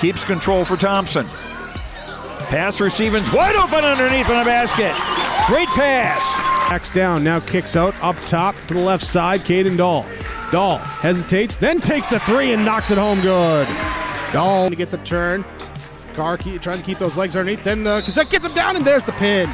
Keeps control for Thompson. Pass receiving's wide open underneath in the basket. Great pass. Backs down, now kicks out, up top to the left side, Caden Dahl. Dahl hesitates, then takes the three and knocks it home good. Dahl to get the turn. Carr trying to keep those legs underneath, then Cassette gets him down, and there's the pin.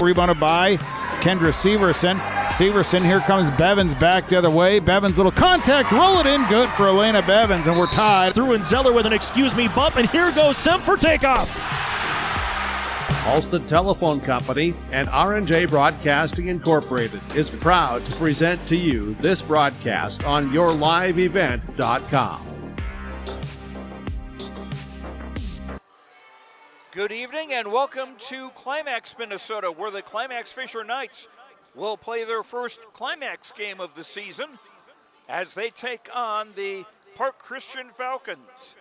Rebounded by Kendra Severson. Severson, here comes Bevins back the other way. Bevins, little contact, roll it in, good for Elena Bevins, and we're tied. Through and Zeller with an excuse me bump, and here goes Semp for takeoff. Halsted Telephone Company and R&J Broadcasting Incorporated is proud to present to you this broadcast on yourliveevent.com. Good evening and welcome to Climax, Minnesota, where the Climax-Fisher Knights will play their first Climax game of the season as they take on the Park Christian Falcons.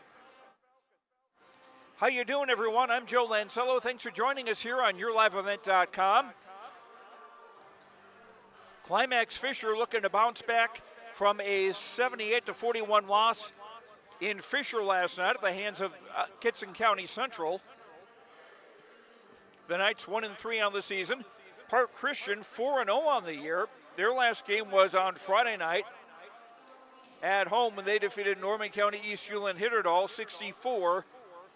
How you doing, everyone? I'm Joe Lancello. Thanks for joining us here on yourliveevent.com. Climax-Fisher looking to bounce back from a 78-41 loss in Fisher last night at the hands of Kitson County Central. The Knights 1-3 on the season. Park Christian 4-0 on the year. Their last game was on Friday night at home when they defeated Norman County East Uland Hitterdal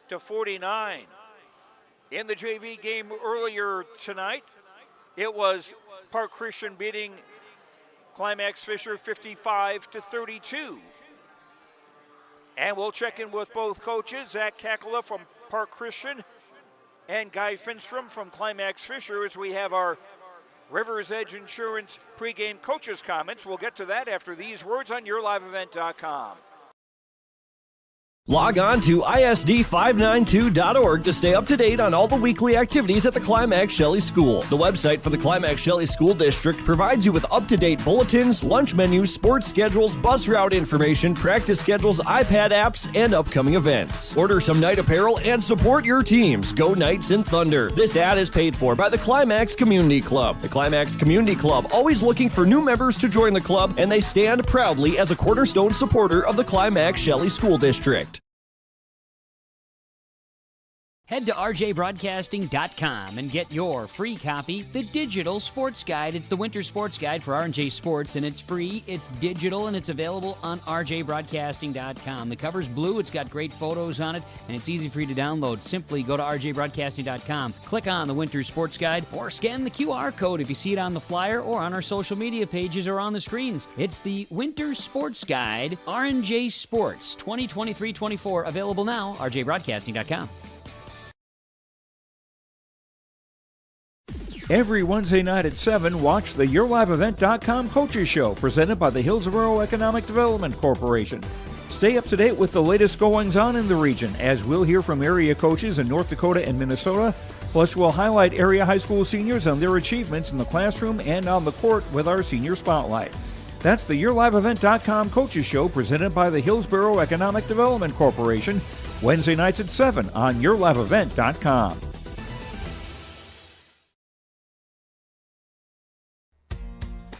64-49. In the JV game earlier tonight, it was Park Christian beating Climax-Fisher 55-32. And we'll check in with both coaches, Zach Kakala from Park Christian and Guy Finstrom from Climax-Fisher, as we have our Rivers Edge Insurance pregame coaches comments. We'll get to that after these words on yourliveevent.com. Log on to ISD592.org to stay up to date on all the weekly activities at the Climax Shelley School. The website for the Climax Shelley School District provides you with up-to-date bulletins, lunch menus, sports schedules, bus route information, practice schedules, iPad apps, and upcoming events. Order some Knight apparel and support your teams. Go Knights and Thunder. This ad is paid for by the Climax Community Club. The Climax Community Club, always looking for new members to join the club, and they stand proudly as a cornerstone supporter of the Climax Shelley School District. Head to rjbroadcasting.com and get your free copy, the Digital Sports Guide. It's the Winter Sports Guide for R&J Sports, and it's free, it's digital, and it's available on rjbroadcasting.com. The cover's blue, it's got great photos on it, and it's easy for you to download. Simply go to rjbroadcasting.com, click on the Winter Sports Guide, or scan the QR code if you see it on the flyer or on our social media pages or on the screens. It's the Winter Sports Guide, R&J Sports, 2023-24, available now, rjbroadcasting.com. Every Wednesday night at 7, watch the YourLiveEvent.com Coaches Show, presented by the Hillsborough Economic Development Corporation. Stay up to date with the latest goings-on in the region, as we'll hear from area coaches in North Dakota and Minnesota. Plus, we'll highlight area high school seniors on their achievements in the classroom and on the court with our Senior Spotlight. That's the YourLiveEvent.com Coaches Show, presented by the Hillsborough Economic Development Corporation, Wednesday nights at 7 on YourLiveEvent.com.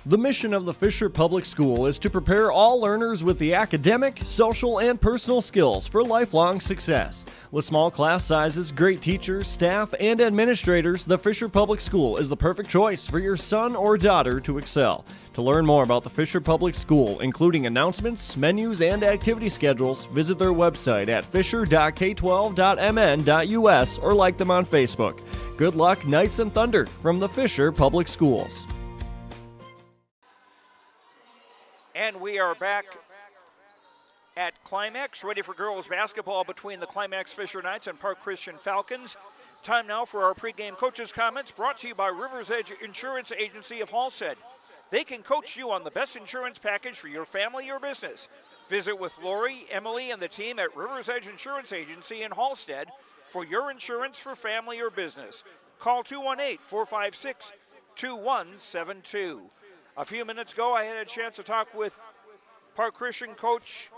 The mission of the Fisher Public School is to prepare all learners with the academic, social, and personal skills for lifelong success. With small class sizes, great teachers, staff, and administrators, the Fisher Public School is the perfect choice for your son or daughter to excel. To learn more about the Fisher Public School, including announcements, menus, and activity schedules, visit their website at fisher.k12.mn.us or like them on Facebook. Good luck, Knights and Thunder, from the Fisher Public Schools. And we are back at Climax, ready for girls basketball between the Climax-Fisher Knights and Park Christian Falcons. Time now for our pregame coaches' comments, brought to you by Rivers Edge Insurance Agency of Halstead. They can coach you on the best insurance package for your family or business. Visit with Lori, Emily, and the team at Rivers Edge Insurance Agency in Halstead for your insurance for family or business. Call 218-456-2172. A few minutes ago, I had a chance to talk with Park Christian coach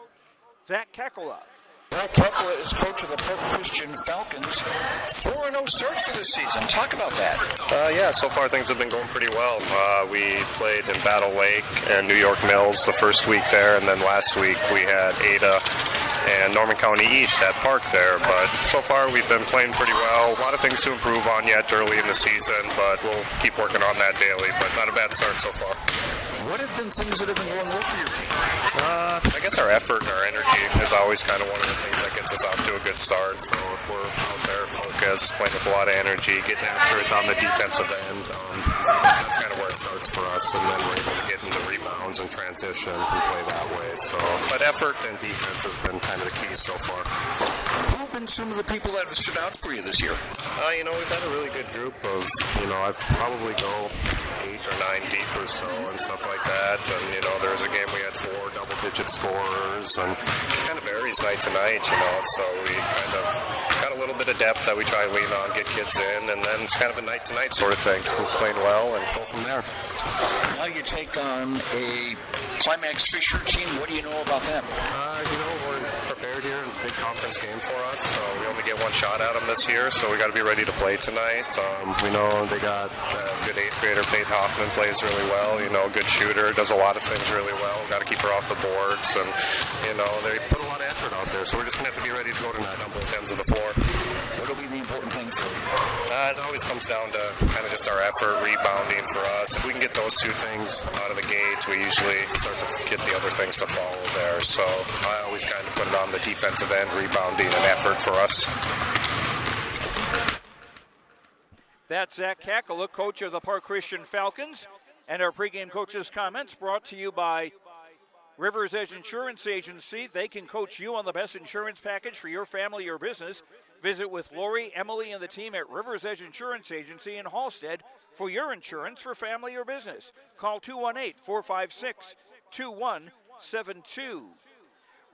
Zach Kakala. Bill Pekla is coach of the Park Christian Falcons. 4-0 starts for this season. Talk about that. Yeah, so far things have been going pretty well. We played in Battle Lake and New York Mills the first week there, and then last week we had Ada and Norman County East at Park there. But so far we've been playing pretty well. A lot of things to improve on yet early in the season, but we'll keep working on that daily. But not a bad start so far. What have been things that have been going well for your team? I guess our effort and our energy is always kind of one of the things that gets us off to a good start. So if we're out there focused, playing with a lot of energy, getting after it on the defensive end, that's kind of where it starts for us. And then we're able to get into rebounds and transition and play that way. So, but effort and defense has been kind of the key so far. Who have been some of the people that have stood out for you this year? We've had a really good group of, I'd probably go 8 or 9 deep or so and stuff like that. And, there was a game we had 4 double-digit scorers, and it kind of varies night to night, so we kind of got a little bit of depth that we try to lean on, get kids in, and then it's kind of a night-to-night sort of thing. We're playing well and go from there. Now you take on a Climax-Fisher team. What do you know about them? We're prepared here. Big conference game for us, so we only get one shot at them this year, so we got to be ready to play tonight. We know they got a good 8th grader, Peyton Hoffman, plays really well, good shooter, does a lot of things really well. Got to keep her off the boards, and, they put a lot of effort out there, so we're just going to have to be ready to go tonight on both ends of the floor. What will be the important things for you? It always comes down to kind of just our effort, rebounding for us. If we can get those 2 things out of the gate, we usually start to get the other things to follow there. So I always kind of put it on the defensive end, rebounding and effort for us. That's Zach Kakaluk, coach of the Park Christian Falcons. And our pregame coaches' comments brought to you by Rivers Edge Insurance Agency. They can coach you on the best insurance package for your family or business. Visit with Lori, Emily, and the team at Rivers Edge Insurance Agency in Halstead for your insurance for family or business. Call 218-456-2172.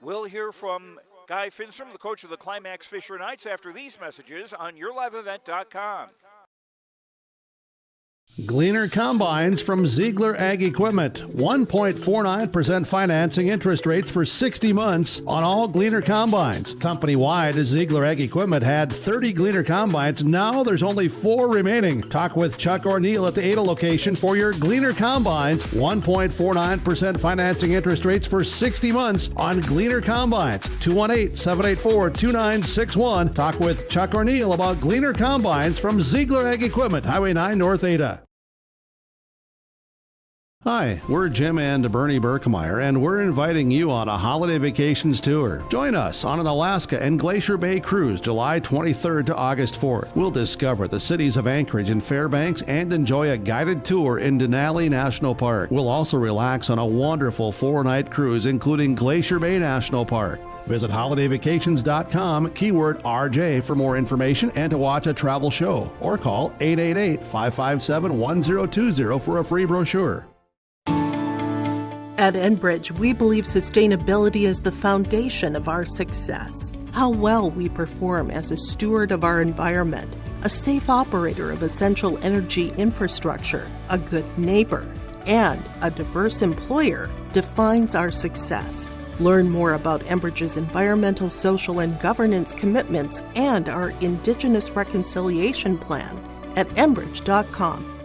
We'll hear from Guy Finstrom, the coach of the Climax-Fisher Knights, after these messages on YourLiveEvent.com. Gleaner Combines from Ziegler Ag Equipment. 1.49% financing interest rates for 60 months on all Gleaner Combines. Company-wide, Ziegler Ag Equipment had 30 Gleaner Combines. Now there's only 4 remaining. Talk with Chuck O'Neill at the Ada location for your Gleaner Combines. 1.49% financing interest rates for 60 months on Gleaner Combines. 218-784-2961. Talk with Chuck O'Neill about Gleaner Combines from Ziegler Ag Equipment, Highway 9 North Ada. Hi, we're Jim and Bernie Berkmeyer, and we're inviting you on a holiday vacations tour. Join us on an Alaska and Glacier Bay cruise July 23rd to August 4th. We'll discover the cities of Anchorage and Fairbanks and enjoy a guided tour in Denali National Park. We'll also relax on a wonderful 4-night cruise, including Glacier Bay National Park. Visit holidayvacations.com, keyword RJ for more information and to watch a travel show, or call 888-557-1020 for a free brochure. At Enbridge, we believe sustainability is the foundation of our success. How well we perform as a steward of our environment, a safe operator of essential energy infrastructure, a good neighbor, and a diverse employer defines our success. Learn more about Enbridge's environmental, social, and governance commitments and our Indigenous Reconciliation Plan at Enbridge.com.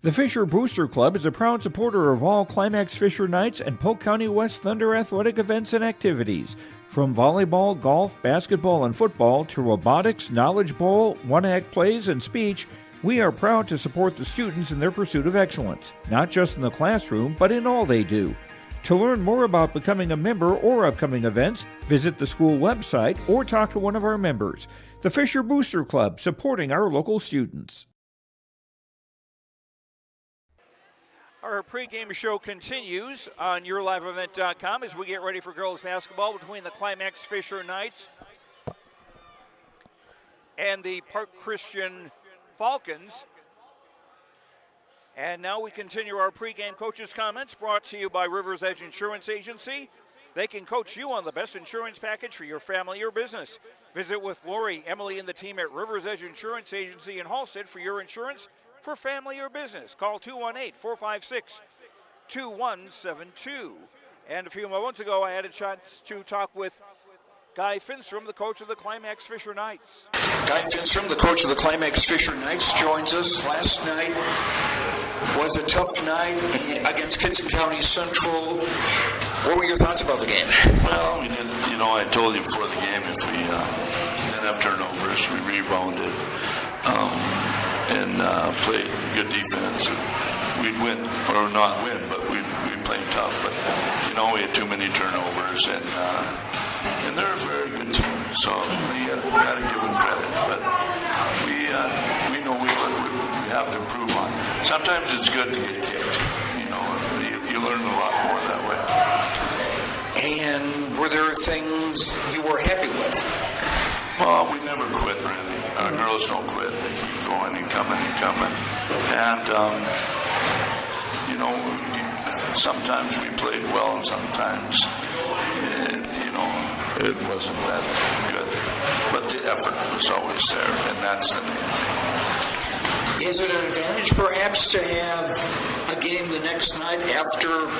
The Fisher Booster Club is a proud supporter of all Climax-Fisher Knights and Polk County West Thunder athletic events and activities. From volleyball, golf, basketball, and football to robotics, knowledge bowl, one-act plays, and speech, we are proud to support the students in their pursuit of excellence, not just in the classroom, but in all they do. To learn more about becoming a member or upcoming events, visit the school website or talk to one of our members. The Fisher Booster Club, supporting our local students. Our pregame show continues on YourLiveEvent.com as we get ready for girls basketball between the Climax-Fisher Knights and the Park Christian Falcons. And now we continue our pregame coaches' comments brought to you by Rivers Edge Insurance Agency. They can coach you on the best insurance package for your family or business. Visit with Lori, Emily, and the team at Rivers Edge Insurance Agency in Halstead for your insurance for family or business. Call 218-456-2172. And a few moments ago, I had a chance to talk with Guy Finstrom, the coach of the Climax-Fisher Knights. Guy Finstrom, the coach of the Climax-Fisher Knights, joins us. Last night was a tough night against Kitson County Central. What were your thoughts about the game? Well, we did, I told you before the game, if we didn't have turnovers, we rebounded and played good defense, we'd win, or not win, but we'd play tough. But, we had too many turnovers, and they're a very good team, so we got to give them credit. But we know we have to improve on. Sometimes it's good to get kicked. You learn a lot more that way. And were there things you were happy with? Well, we never quit, really. Our girls don't quit. They keep going and coming and coming. And, sometimes we played well and sometimes, it wasn't that good. But the effort was always there, and that's the main thing. Is it an advantage, perhaps, to have a game the next night after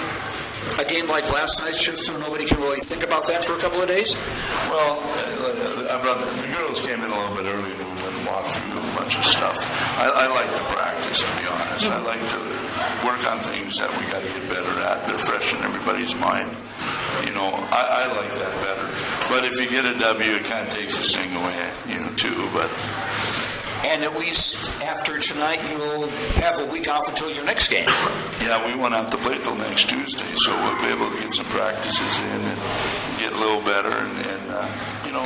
a game like last night's, just so nobody can really think about that for a couple of days? Well, the girls came in a little bit early and we went and walked through a bunch of stuff. I like to practice, to be honest. I like to work on things that we got to get better at. They're fresh in everybody's mind. I like that better. But if you get a W, it kind of takes the sting away, too. But and at least after tonight, you'll have a week off until your next game. Yeah, we won't have to play till next Tuesday, so we'll be able to get some practices in and get a little better and do a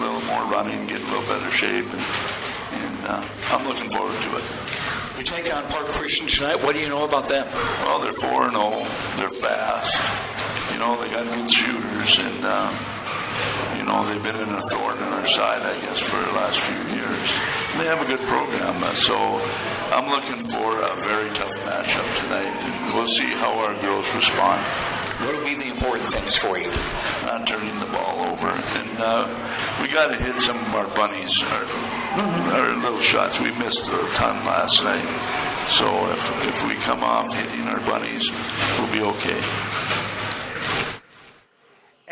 little more running, get a little better shape, and I'm looking forward to it. You take on Park Christian tonight. What do you know about them? Well, they're 4-0. They're fast. They got good shooters, and they've been in a thorn in our side, I guess, for the last few years. They have a good program, so I'm looking for a very tough matchup tonight, and we'll see how our girls respond. What will be the important things for you? Not turning the ball over, and we got to hit some of our bunnies, our little shots. We missed a ton last night, so if we come off hitting our bunnies, we'll be okay.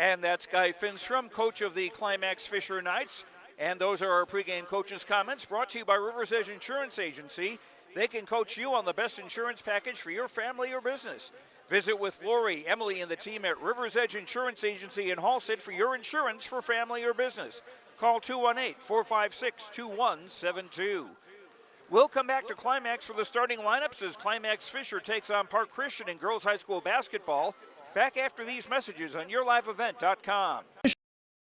And that's Guy Finstrom, coach of the Climax-Fisher Knights. And those are our pregame coaches' comments brought to you by River's Edge Insurance Agency. They can coach you on the best insurance package for your family or business. Visit with Lori, Emily, and the team at River's Edge Insurance Agency in Halstead for your insurance for family or business. Call 218-456-2172. We'll come back to Climax for the starting lineups as Climax-Fisher takes on Park Christian in girls high school basketball. Back after these messages on YourLiveEvent.com. The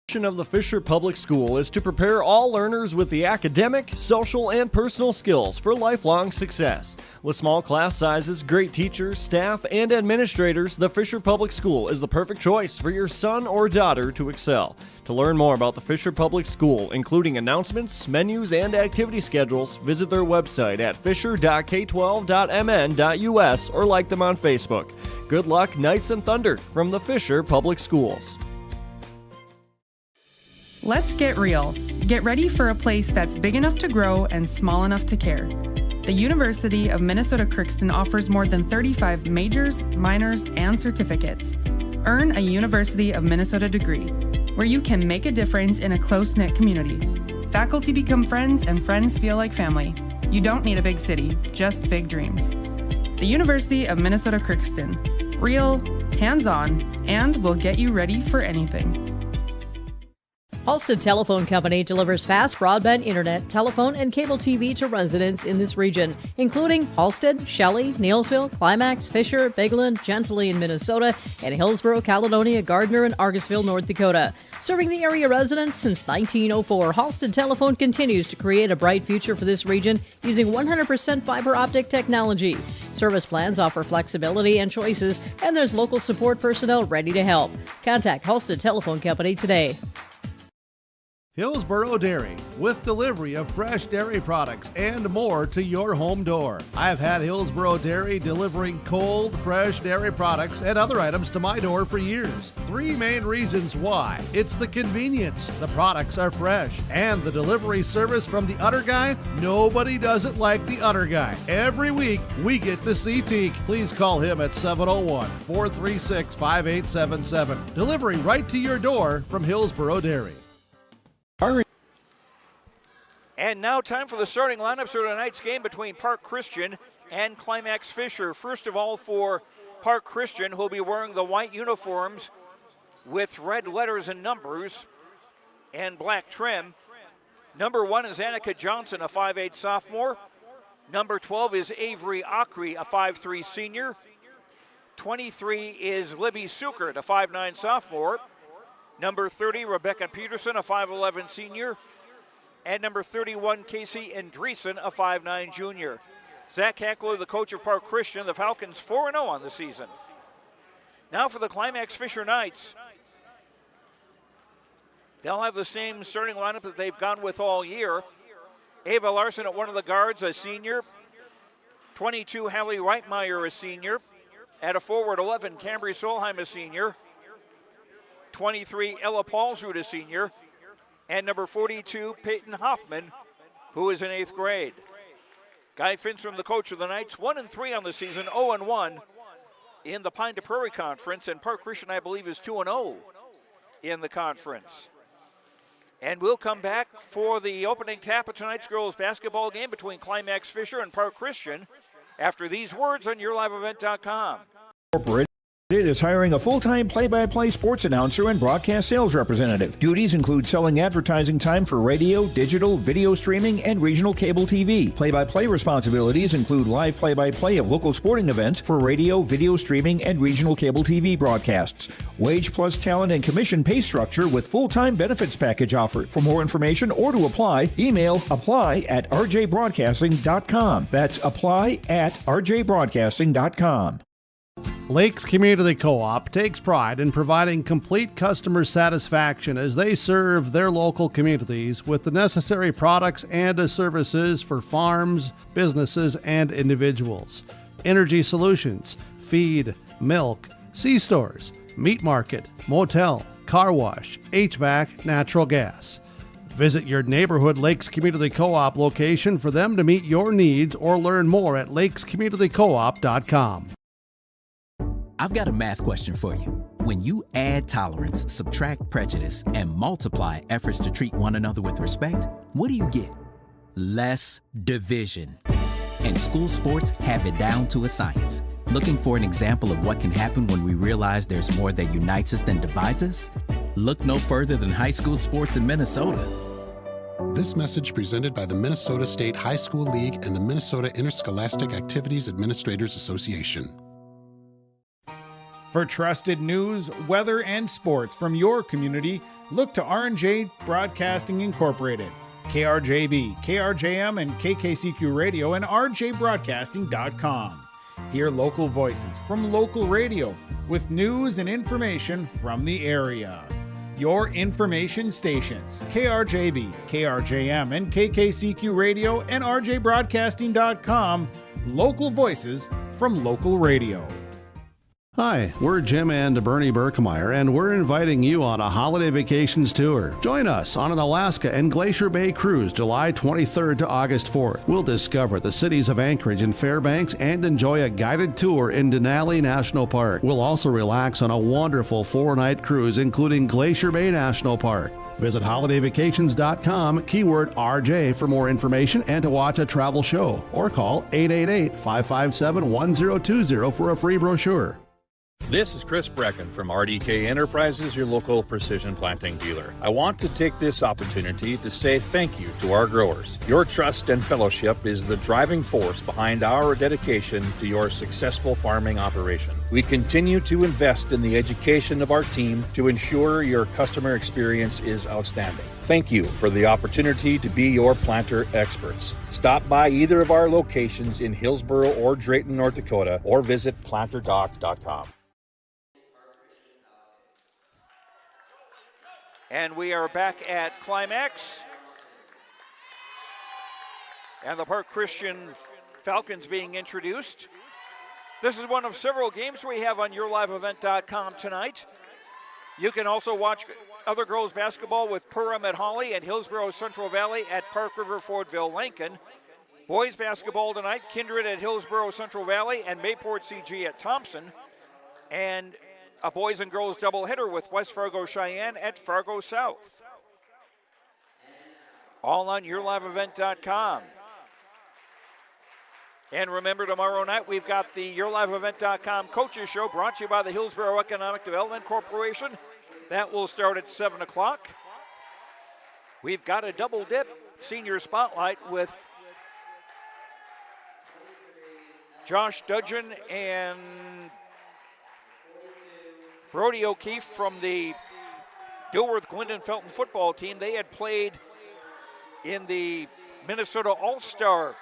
mission of the Fisher Public School is to prepare all learners with the academic, social, and personal skills for lifelong success. With small class sizes, great teachers, staff, and administrators, the Fisher Public School is the perfect choice for your son or daughter to excel. To learn more about the Fisher Public School, including announcements, menus, and activity schedules, visit their website at fisher.k12.mn.us or like them on Facebook. Good luck, Knights and Thunder, from the Fisher Public Schools. Let's get real. Get ready for a place that's big enough to grow and small enough to care. The University of Minnesota Crookston offers more than 35 majors, minors, and certificates. Earn a University of Minnesota degree, where you can make a difference in a close-knit community. Faculty become friends and friends feel like family. You don't need a big city, just big dreams. The University of Minnesota Crookston. Real, hands-on, and will get you ready for anything. Halstead Telephone Company delivers fast broadband internet, telephone, and cable TV to residents in this region, including Halstead, Shelley, Neilsville, Climax, Fisher, Bigland, Gentilly in Minnesota, and Hillsborough, Caledonia, Gardner, and Argosville, North Dakota. Serving the area residents since 1904, Halstead Telephone continues to create a bright future for this region using 100% fiber optic technology. Service plans offer flexibility and choices, and there's local support personnel ready to help. Contact Halstead Telephone Company today. Hillsboro Dairy, with delivery of fresh dairy products and more to your home door. I've had Hillsboro Dairy delivering cold, fresh dairy products and other items to my door for years. 3 main reasons why. It's the convenience, the products are fresh, and the delivery service from the Udder Guy. Nobody does it like the Udder Guy. Every week, we get the CT. Please call him at 701-436-5877. Delivery right to your door from Hillsboro Dairy. And now time for the starting lineups for tonight's game between Park Christian and Climax-Fisher. First of all, for Park Christian, who'll be wearing the white uniforms with red letters and numbers and black trim. Number 1 is Annika Johnson, a 5'8 sophomore. Number 12 is Avery Ockrey, a 5'3 senior. 23 is Libby Sukert, a 5'9 sophomore. Number 30, Rebecca Peterson, a 5'11 senior. And number 31, Casey Andreessen, a 5'9 junior. Zach Hackler, the coach of Park Christian, the Falcons 4-0 on the season. Now for the Climax-Fisher Knights. They'll have the same starting lineup that they've gone with all year. Ava Larson at one of the guards, a senior. 22, Hallie Reitmeyer, a senior. At a forward, 11, Cambry Solheim, a senior. 23, Ella Paulsrud, a senior. And number 42, Peyton Hoffman, who is in 8th grade. Guy Finstrom, the coach of the Knights, 1-3 on the season, 0-1 in the Pine to Prairie Conference, and Park Christian, I believe, is 2-0 in the conference. And we'll come back for the opening tap of tonight's girls basketball game between Climax-Fisher and Park Christian after these words on YourLiveEvent.com. Corporate is hiring a full-time play-by-play sports announcer and broadcast sales representative. Duties include selling advertising time for radio, digital, video streaming, and regional cable TV. Play-by-play responsibilities include live play-by-play of local sporting events for radio, video streaming, and regional cable TV broadcasts. Wage plus talent and commission pay structure with full-time benefits package offered. For more information or to apply, email apply@rjbroadcasting.com. That's apply@rjbroadcasting.com. Lakes Community Co-op takes pride in providing complete customer satisfaction as they serve their local communities with the necessary products and services for farms, businesses, and individuals. Energy solutions, feed, milk, C-stores, meat market, motel, car wash, HVAC, natural gas. Visit your neighborhood Lakes Community Co-op location for them to meet your needs or learn more at lakescommunitycoop.com. I've got a math question for you. When you add tolerance, subtract prejudice, and multiply efforts to treat one another with respect, what do you get? Less division. And school sports have it down to a science. Looking for an example of what can happen when we realize there's more that unites us than divides us? Look no further than high school sports in Minnesota. This message presented by the Minnesota State High School League and the Minnesota Interscholastic Activities Administrators Association. For trusted news, weather, and sports from your community, look to R&J Broadcasting Incorporated, KRJB, KRJM, and KKCQ Radio, and rjbroadcasting.com. Hear local voices from local radio with news and information from the area. Your information stations, KRJB, KRJM, and KKCQ Radio, and rjbroadcasting.com. Local voices from local radio. Hi, we're Jim and Bernie Berkmeyer, and we're inviting you on a holiday vacations tour. Join us on an Alaska and Glacier Bay cruise July 23rd to August 4th. We'll discover the cities of Anchorage and Fairbanks and enjoy a guided tour in Denali National Park. We'll also relax on a wonderful 4-night cruise, including Glacier Bay National Park. Visit holidayvacations.com, keyword RJ for more information and to watch a travel show, or call 888-557-1020 for a free brochure. This is Chris Brecken from RDK Enterprises, your local precision planting dealer. I want to take this opportunity to say thank you to our growers. Your trust and fellowship is the driving force behind our dedication to your successful farming operation. We continue to invest in the education of our team to ensure your customer experience is outstanding. Thank you for the opportunity to be your planter experts. Stop by either of our locations in Hillsboro or Drayton, North Dakota, or visit planterdoc.com. And we are back at Climax. And the Park Christian Falcons being introduced. This is one of several games we have on YourLiveEvent.com tonight. You can also watch other girls basketball with Perham at Holly and Hillsborough Central Valley at Park River Fordville Lincoln. Boys basketball tonight, Kindred at Hillsborough Central Valley and Mayport CG at Thompson. And a boys and girls doubleheader with West Fargo Cheyenne at Fargo South. All on YourLiveEvent.com. And remember, tomorrow night we've got the YourLiveEvent.com Coaches Show brought to you by the Hillsborough Economic Development Corporation. That will start at 7 o'clock. We've got a double dip senior spotlight with Josh Dudgeon and Brody O'Keefe from the Dilworth Glendon Felton football team. They had played in the Minnesota All-Star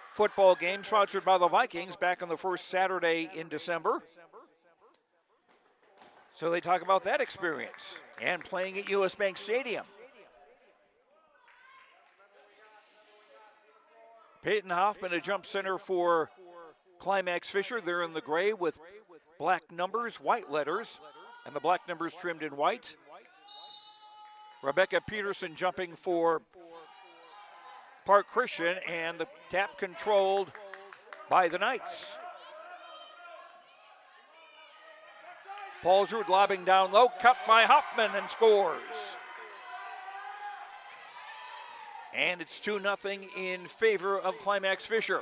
football game sponsored by the Vikings back on the first Saturday in December. So they talk about that experience and playing at US Bank Stadium. Peyton Hoffman, a jump center for Climax-Fisher. They're in the gray with black numbers, white letters, and the black numbers trimmed in white. Rebecca Peterson jumping for Park Christian, and the tap controlled by the Knights. Paulsrud lobbing down low, cut by Hoffman and scores. And it's 2-0 in favor of Climax-Fisher.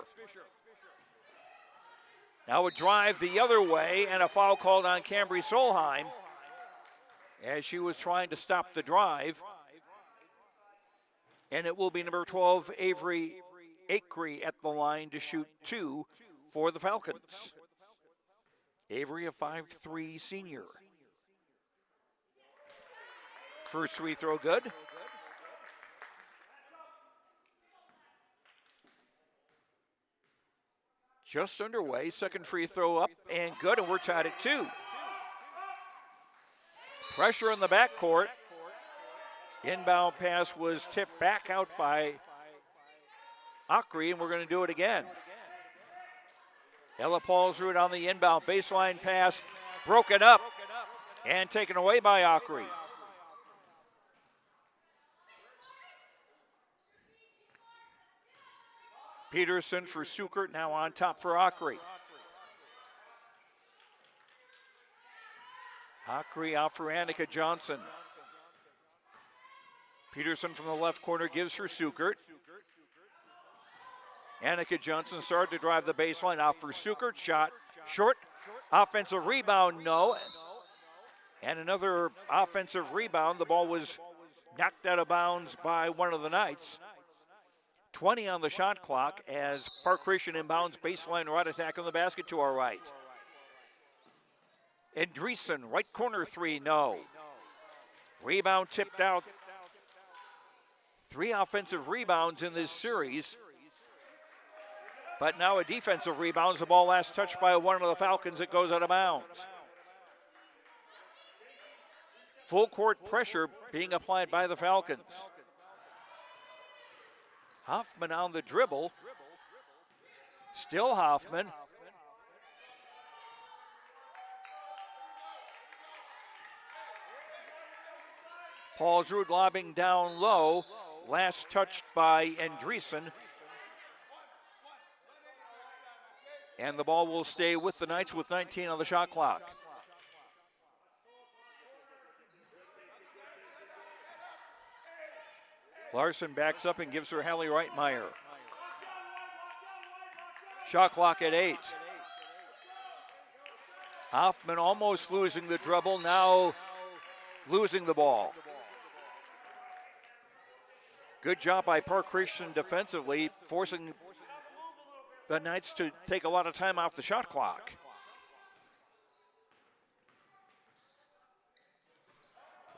Now a drive the other way and a foul called on Cambry Solheim as she was trying to stop the drive. And it will be number 12, Avery Acree, at the line to shoot 2 for the Falcons. Avery, a 5'3" senior. First free throw good. Just underway, second free throw up and good, and we're tied at 2. Pressure in the backcourt. Inbound pass was tipped back out by Acree, and we're going to do it again. Ella Paulsrud on the inbound baseline pass, broken up and taken away by Acree. Peterson for Sukert, now on top for Acree. Acree out for Annika Johnson. Peterson from the left corner gives her Sukert. Annika Johnson started to drive the baseline, out for Sukert. Shot short. Offensive rebound, no. And another offensive rebound. The ball was knocked out of bounds by one of the Knights. 20 on the shot clock as Park Christian inbounds baseline right attack on the basket to our right. Andreessen, right corner three, no. Rebound tipped out. 3 offensive rebounds in this series. But now a defensive rebound. The ball last touched by one of the Falcons. It goes out of bounds. Full court pressure being applied by the Falcons. Hoffman on the dribble. Still Hoffman. Paulsrud lobbing down low. Last touched by Andreessen. And the ball will stay with the Knights with 19 on the shot clock. Larson backs up and gives her Hallie Reitmeyer. Shot clock at 8. Hoffman almost losing the dribble, now losing the ball. Good job by Park Christian defensively, forcing the Knights to take a lot of time off the shot clock.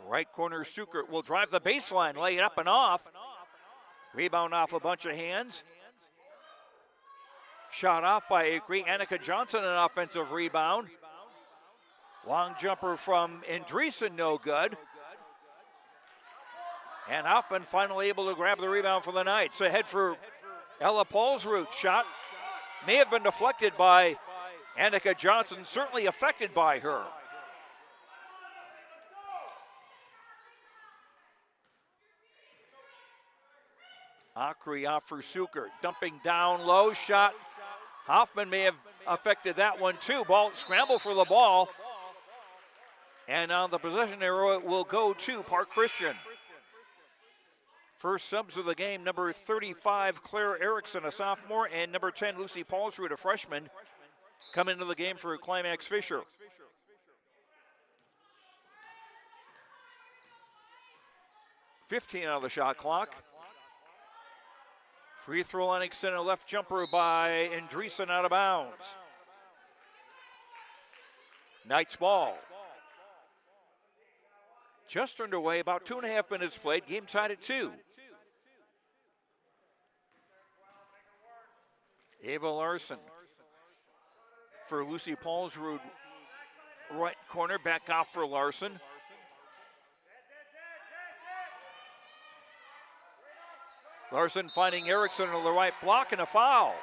Right corner, Sukert will drive the baseline, lay it up and off. Rebound off a bunch of hands. Shot off by Acree. Annika Johnson, an offensive rebound. Long jumper from Andreessen, no good. And Hoffman finally able to grab the rebound for the Knights. Ahead for Ella Paulsrud. Shot may have been deflected by Annika Johnson, certainly affected by her. Akri off for Suker, dumping down low, shot. Hoffman may have affected that one too. Ball scramble for the ball. And on the possession arrow, it will go to Park Christian. First subs of the game, number 35, Claire Erickson, a sophomore, and number 10, Lucy Paulsrud, a freshman, come into the game for Climax-Fisher. $15 on the shot clock. Free throw line extended, left jumper by Andreessen out of bounds. Knights ball. Just underway, about 2.5 minutes played, game tied at 2. Ava Larson for Lucy Paulsrud, right corner, back off for Larson. Larson finding Erickson on the right block and a foul.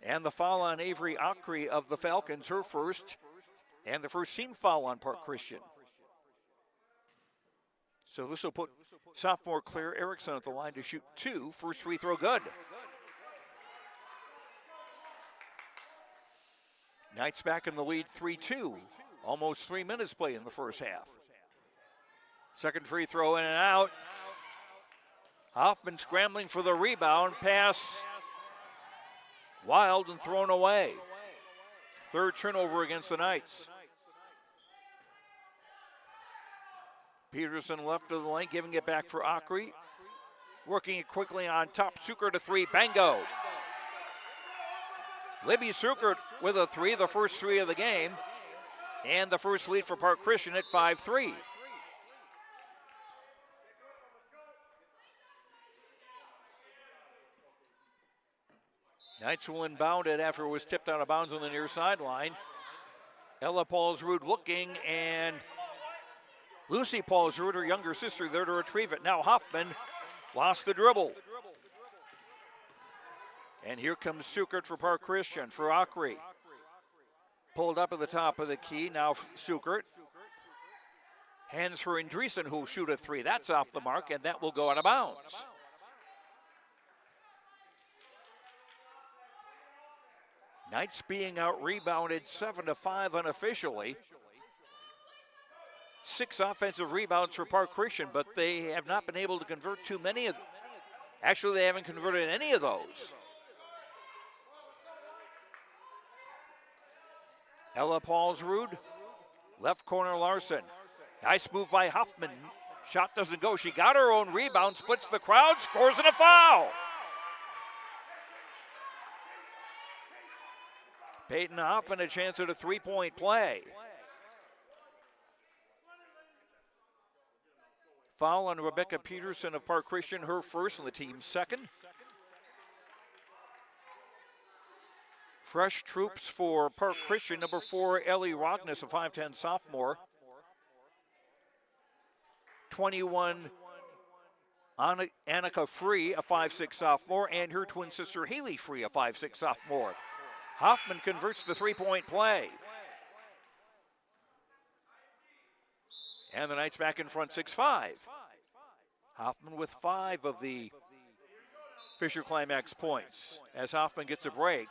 And the foul on Avery Akri of the Falcons, her first, and the first team foul on Park Christian. So this will put sophomore Claire Erickson at the line to shoot 2. First free throw good. Knights back in the lead 3-2. Almost 3 minutes played in the first half. Second free throw in and out. Hoffman scrambling for the rebound. Pass wild and thrown away. Third turnover against the Knights. Peterson left of the lane, giving it back for Akri. Working it quickly on top. Suker to 3. Bango. Libby Suker with a 3, the first 3 of the game. And the first lead for Park Christian at 5-3. Knights will inbound it after it was tipped out of bounds on the near sideline. Ella Paulsrud looking, and Lucy Paulsrud, her younger sister, there to retrieve it. Now Hoffman lost the dribble. And here comes Sukert for Park Christian, for Akri. Pulled up at the top of the key, now Sukert. Hands for Andreessen, who'll shoot a 3. That's off the mark, and that will go out of bounds. Knights being out-rebounded 7-5 unofficially. 6 offensive rebounds for Park Christian, but they have not been able to convert too many of them. Actually, they haven't converted any of those. Ella Paulsrud, left corner Larson. Nice move by Hoffman. Shot doesn't go. She got her own rebound, splits the crowd, scores and a foul. Peyton Hoffman a chance at a 3-point play. Foul on Rebecca Peterson of Park Christian, her first and the team's second. Fresh troops for Park Christian, number 4, Ellie Rogness, a 5'10 sophomore. 21, Annika Free, a 5'6 sophomore, and her twin sister Haley Free, a 5'6 sophomore. Hoffman converts the 3-point play. And the Knights back in front 6-5. Hoffman with 5 of the Fisher Climax points as Hoffman gets a break.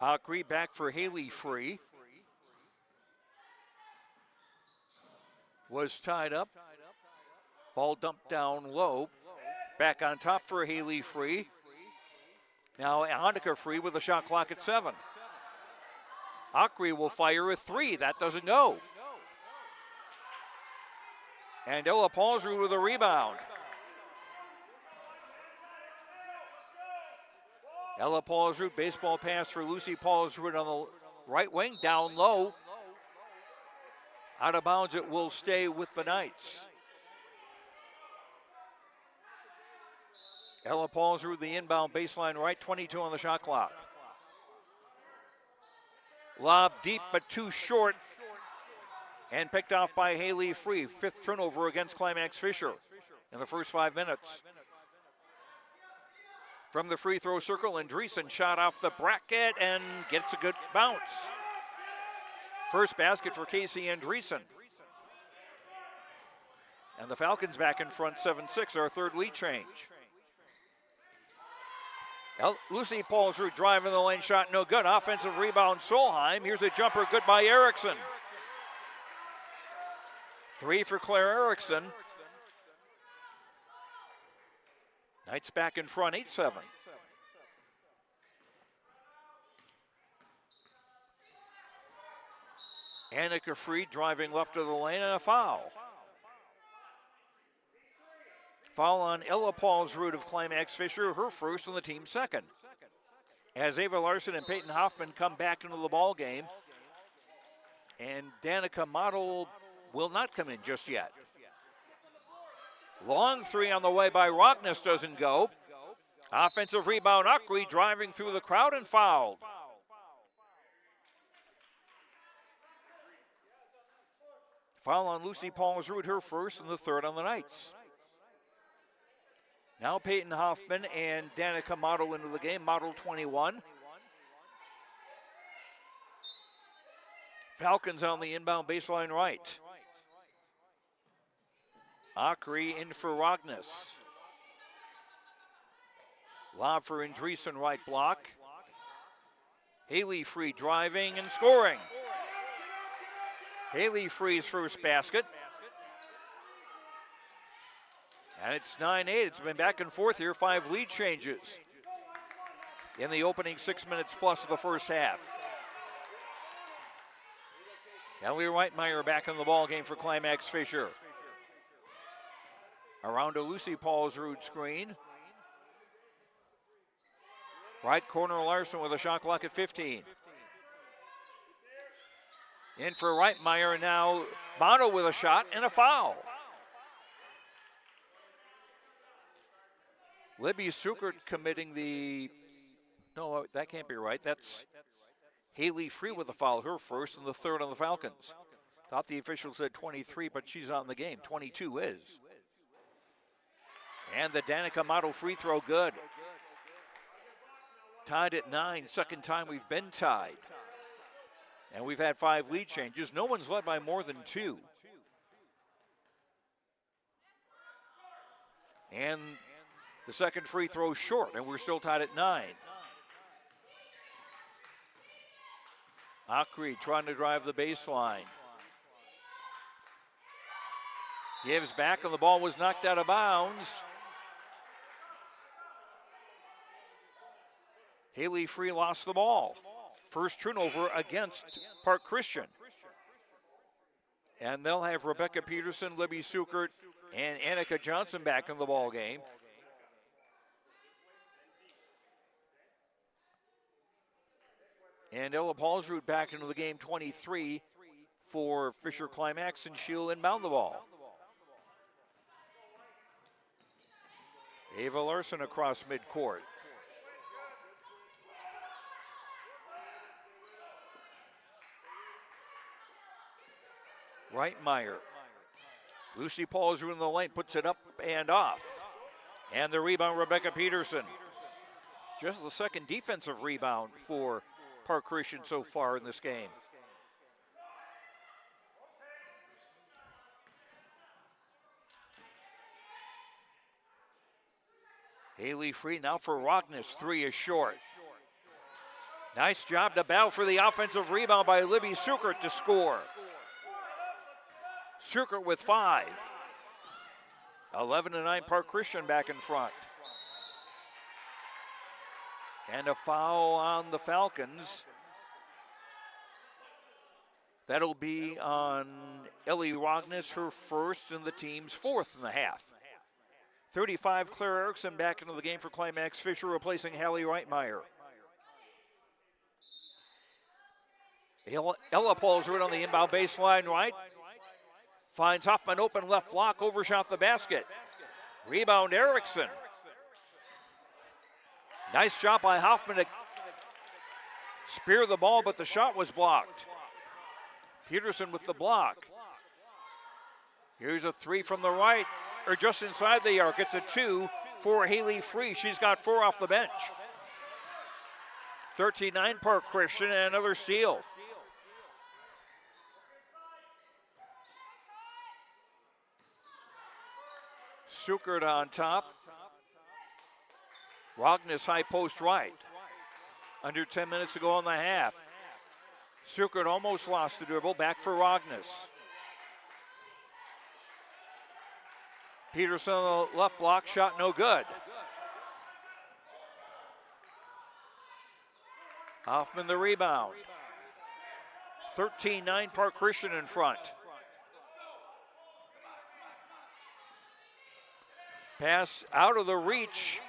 Akri back for Haley Free. Was tied up. Ball dumped down low. Back on top for Haley Free. Now Annika Free with a shot clock at 7. Akri will fire a 3. That doesn't go. And Ella Paulsrud with a rebound. Ella Paulsrud, baseball pass for Lucy Paulsrud on the right wing, down low. Out of bounds, it will stay with the Knights. Ella Paulsrud, the inbound baseline right, 22 on the shot clock. Lob deep but too short and picked off by Haley Free. 5th turnover against Climax-Fisher in the first 5 minutes. From the free throw circle, Andreessen shot off the bracket and gets a good bounce. First basket for Casey Andreessen. And the Falcons back in front 7-6, our third lead change. Lucy Paulsrud driving the lane, shot no good. Offensive rebound, Solheim. Here's a jumper, good by Erickson. 3 for Claire Erickson. Knights back in front, 8-7. Annika Freed driving left of the lane and a foul. Foul on Ella Paulsrud of Climax-Fisher, her first and the team's second. As Ava Larson and Peyton Hoffman come back into the ball game, and Danica Model will not come in just yet. Long 3 on the way by Rockness doesn't go. Offensive rebound, Akri driving through the crowd and fouled. Foul on Lucy Paulsrud, her first and the third on the Knights. Now Peyton Hoffman and Danica Model into the game. Model 21. Falcons on the inbound baseline right. Akri in for Rogness. Lob for Andreessen, right block. Haley Free driving and scoring. Haley Free's first basket. And it's 9-8. It's been back and forth here. 5 lead changes in the opening 6 minutes plus of the first half. Ellie Reitmeyer back in the ball game for Climax-Fisher. Around a Lucy Paulsrud screen. Right corner Larson with a shot clock at 15. In for Reitmeyer now. Bono with a shot and a foul. Libby Sukert committing the, no, that can't be right. That's Haley Free with the foul, her first and the third on the Falcons. Thought the official said 23, but she's on the game. 22 is. And the Danica Model free throw good. Tied at 9, second time we've been tied. And we've had 5 lead changes. No one's led by more than 2. And the second free throw short, and we're still tied at 9. Akri trying to drive the baseline. Gives back, and the ball was knocked out of bounds. Haley Free lost the ball. First turnover against Park Christian. And they'll have Rebecca Peterson, Libby Sukert, and Annika Johnson back in the ball game. And Ella Paulsrud back into the game, 23 for Fisher Climax, and she'll inbound the ball. Ava Larson across midcourt. Reitmeyer. Lucy Paulsrud in the lane, puts it up and off. And the rebound, Rebecca Peterson. Just the second defensive rebound for Park Christian so far in this game. Haley Free now for Rockness. 3 is short. Nice job to battle for the offensive rebound by Libby Sukert to score. Sukert with 5. 11-9 Park Christian back in front. And a foul on the Falcons. That'll be on Ellie Rogness, her first and the team's 4th in the half. 35, Claire Erickson back into the game for Climax-Fisher, replacing Hallie Reitmeyer. Ella Paulsrud on the inbound baseline right. Finds Hoffman open left block, overshot the basket. Rebound Erickson. Nice job by Hoffman to spear the ball, but the shot was blocked. Peterson with the block. Here's a three from the right, or just inside the arc. It's a 2 for Haley Free. She's got 4 off the bench. 13-9 Park Christian and another steal. Sukert on top. Rognus high post right. Under 10 minutes to go on the half. Sukert almost lost the dribble. Back for Rognus. Peterson on the left block. Shot no good. Hoffman the rebound. 13-9 Park Christian in front. Pass out of the reach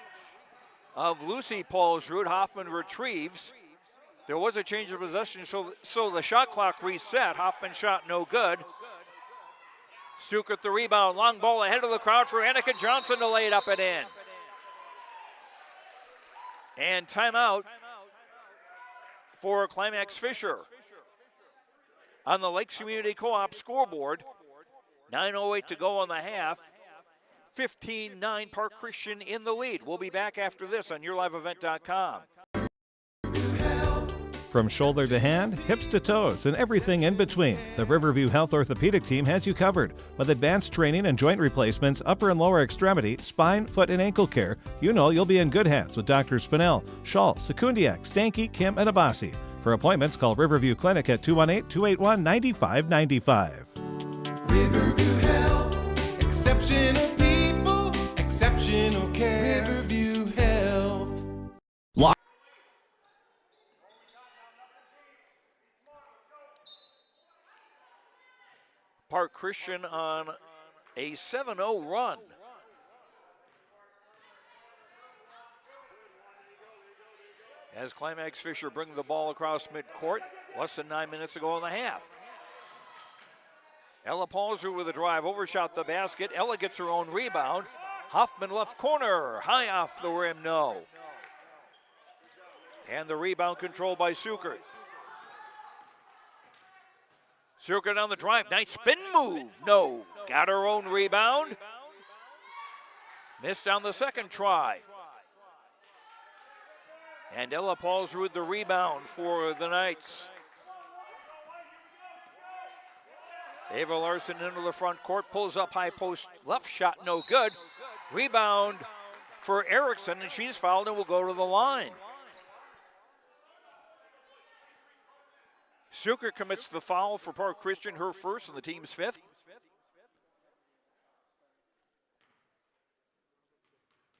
of Lucy Paulsrud. Hoffman retrieves. There was a change of possession, so the shot clock reset. Hoffman shot no good. Sukert the rebound. Long ball ahead of the crowd for Annika Johnson to lay it up and in. And timeout for Climax-Fisher. On the Lakes Community Co-op scoreboard, 9:08 to go on the half. 15-9 Park Christian in the lead. We'll be back after this on YourLiveEvent.com. From shoulder to hand, hips to toes, and everything in between, the Riverview Health Orthopedic Team has you covered. With advanced training and joint replacements, upper and lower extremity, spine, foot, and ankle care, you know you'll be in good hands with Drs. Spinell, Schall, Sekundiak, Stanky, Kim, and Abasi. For appointments, call Riverview Clinic at 218-281-9595. Riverview Health, exceptional people, exceptional care. Riverview Health. Park Christian on a 7-0 run. As Climax-Fisher bring the ball across midcourt, less than 9 minutes to go in the half. Ella Paulsrud with a drive, overshot the basket. Ella gets her own rebound. Hoffman left corner, high off the rim, no. And the rebound controlled by Sukert. Sukert on the drive, nice spin move, no. Got her own rebound. Missed on the second try. And Ella Paulsrud the rebound for the Knights. Ava Larson into the front court, pulls up high post, left shot no good. Rebound for Erickson, and she's fouled and will go to the line. Sukert commits the foul for Park Christian, her first and the team's fifth.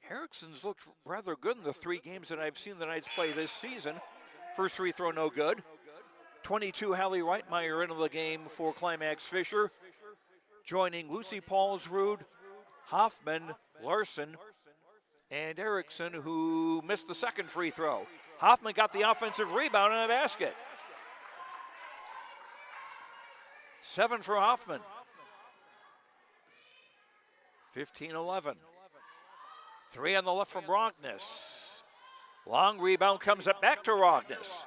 Erickson's looked rather good in the 3 games that I've seen the Knights play this season. First free throw no good. 22 Hallie Reitmeyer into the game for Climax-Fisher. Joining Lucy Paulsrud, Hoffman, Larson, and Erickson, who missed the second free throw. Hoffman got the offensive rebound and a basket. 7 for Hoffman. 15-11. 3 on the left from Rognus. Long rebound comes up back to Rognus.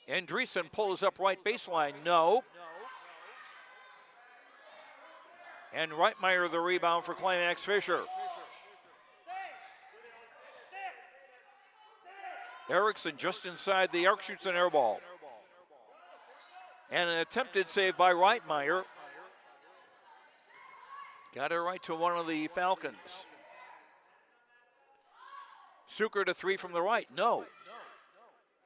Andreessen pulls up right baseline, no. And Reitmeyer the rebound for Climax-Fisher. Erickson just inside the arc, shoots an air ball. And an attempted save by Reitmeyer. Got it right to one of the Falcons. Sukert a 3 from the right, no.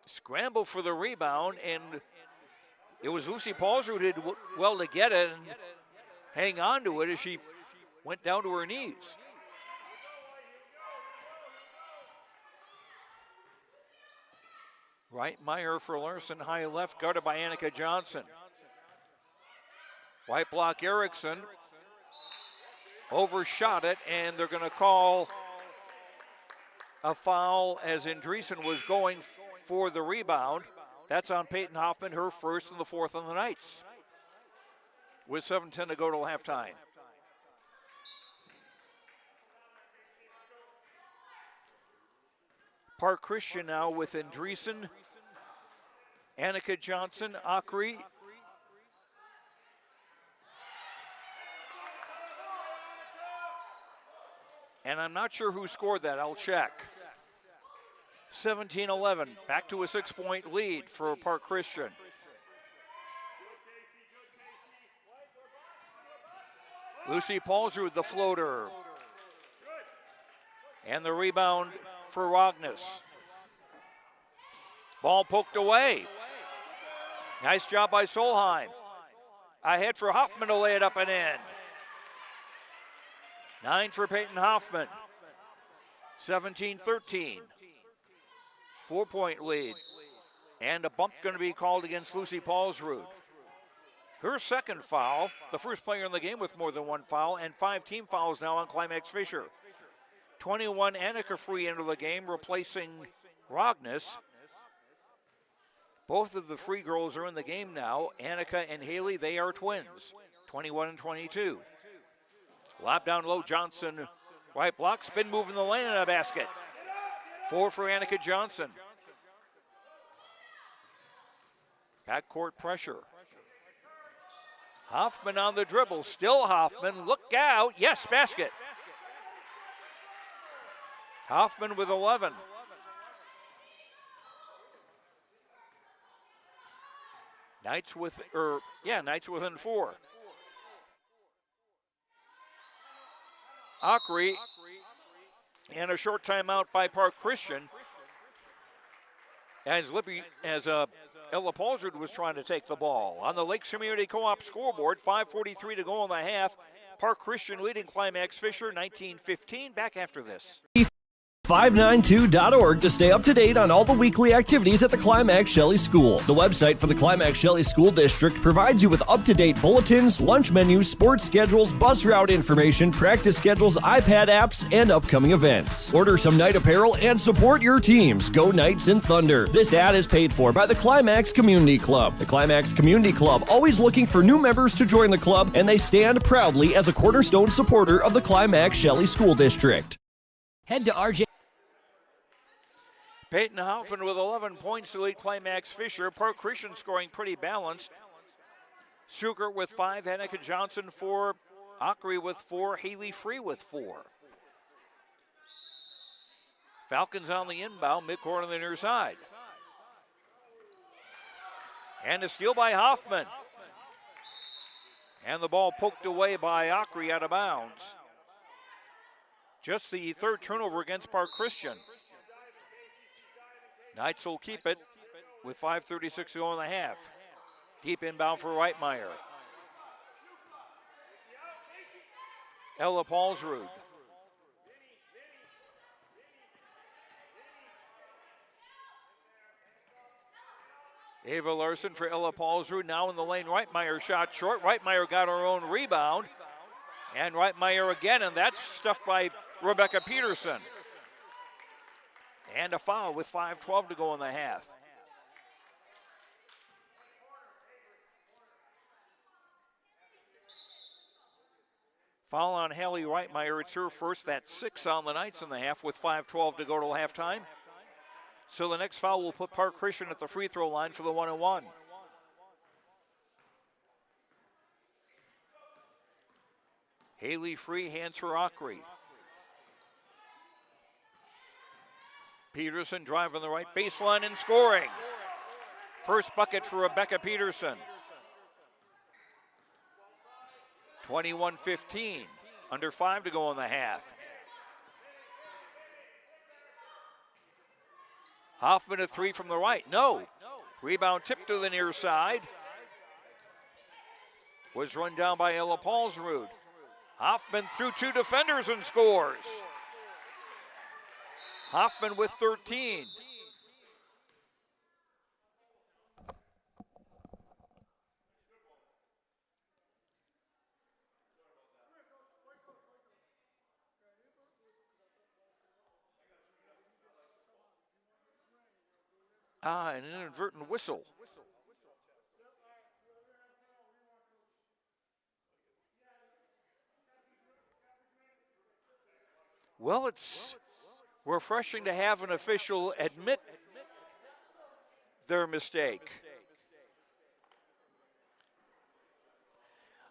Scramble for the rebound, and it was Lucy Paulsrud who did well to get it and hang on to it as she went down to her knees. Reitmeyer for Larson, high left, guarded by Annika Johnson. White block Erickson. Overshot it, and they're going to call a foul as Andreessen was going for the rebound. That's on Peyton Hoffman, her first and the 4th on the Knights. with 7:10 to go till halftime. Park Christian now with Andreessen, Annika Johnson, Akri, and I'm not sure who scored that. I'll check. 17-11, back to a 6-point lead for Park Christian. Lucy Paulsrud, the floater. And the rebound for Rognus. Ball poked away. Nice job by Solheim. Ahead for Hoffman to lay it up and in. 9 for Peyton Hoffman. 17-13. 4-point lead. And a bump going to be called against Lucy Paulsrud. Her second foul, the first player in the game with more than one foul, and 5 team fouls now on Climax-Fisher. 21 Annika Free into the game, replacing Rognus. Both of the Free girls are in the game now. Annika and Haley, they are twins, 21 and 22. Lob down low, Johnson, right block, spin move in the lane and a basket. 4 for Annika Johnson. Backcourt pressure. Hoffman on the dribble, still Hoffman, look out, yes, basket. Hoffman with 11. Knights within 4. Akri, and a short timeout by Park Christian. As Ella Paulsrud was trying to take the ball. On the Lakes Community Co-op scoreboard, 5:43 to go in the half. Park Christian leading Climax-Fisher 19-15. Back after this. 592.org to stay up to date on all the weekly activities at the Climax Shelley School. The website for the Climax Shelley School District provides you with up-to-date bulletins, lunch menus, sports schedules, bus route information, practice schedules, iPad apps, and upcoming events. Order some night apparel and support your teams. Go Knights and Thunder. This ad is paid for by the Climax Community Club. The Climax Community Club, always looking for new members to join the club, and they stand proudly as a cornerstone supporter of the Climax Shelley School District. Head to RJ. Peyton Hoffman with 11 points to lead Climax-Fisher. Park Christian scoring pretty balanced. Suker with 5, Annika Johnson 4, Akri with 4, Haley Free with 4. Falcons on the inbound, midcourt on the near side. And a steal by Hoffman. And the ball poked away by Akri out of bounds. Just the third turnover against Park Christian. Knights will keep it with 5:36 to go in the half. Deep inbound for Reitmeyer. Ella Paulsrud. Ava Larson for Ella Paulsrud. Now in the lane, Reitmeyer shot short. Reitmeyer got her own rebound. And Reitmeyer again, and that's stuffed by Rebecca Peterson. And a foul with 5:12 to go in the half. Foul on Haley Reitmeyer. It's her first. That's 6 on the Knights in the half with 5:12 to go till halftime. So the next foul will put Park Christian at the free throw line for the 1-and-1. Haley Free hands for Akri. Peterson driving the right baseline and scoring. First bucket for Rebecca Peterson. 21-15, under 5 to go in the half. Hoffman a 3 from the right, no. Rebound tipped to the near side. Was run down by Ella Paulsrud. Hoffman through 2 defenders and scores. Hoffman with 13. An inadvertent whistle. Well, it's refreshing to have an official admit their mistake.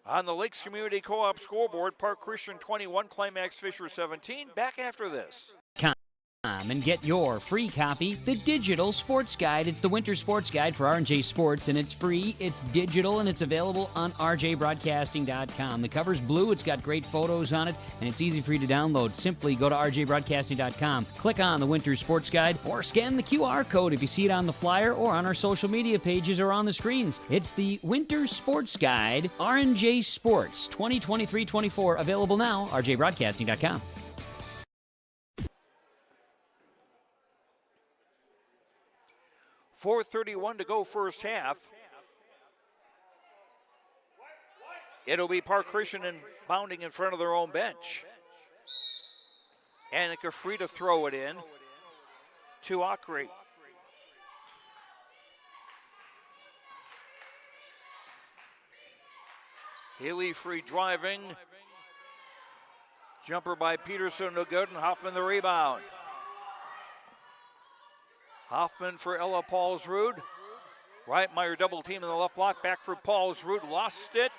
On the Lakes Community Co-op scoreboard, Park Christian 21, Climax-Fisher 17. Back after this. And get your free copy, the Digital Sports Guide. It's the Winter Sports Guide for R&J Sports, and it's free, it's digital, and it's available on rjbroadcasting.com. The cover's blue, it's got great photos on it, and it's easy for you to download. Simply go to rjbroadcasting.com, click on the Winter Sports Guide, or scan the QR code if you see it on the flyer or on our social media pages or on the screens. It's the Winter Sports Guide, R&J Sports 2023-24, available now, rjbroadcasting.com. 4:31 to go first half. It'll be Park Christian bounding in front of their own bench. Annika free to throw it in to Ockery. Haley free driving. Jumper by Peterson, no good, and Hoffman the rebound. Hoffman for Ella Paulsrud. Reitmeyer double team in the left block. Back for Paulsrud. Lost it.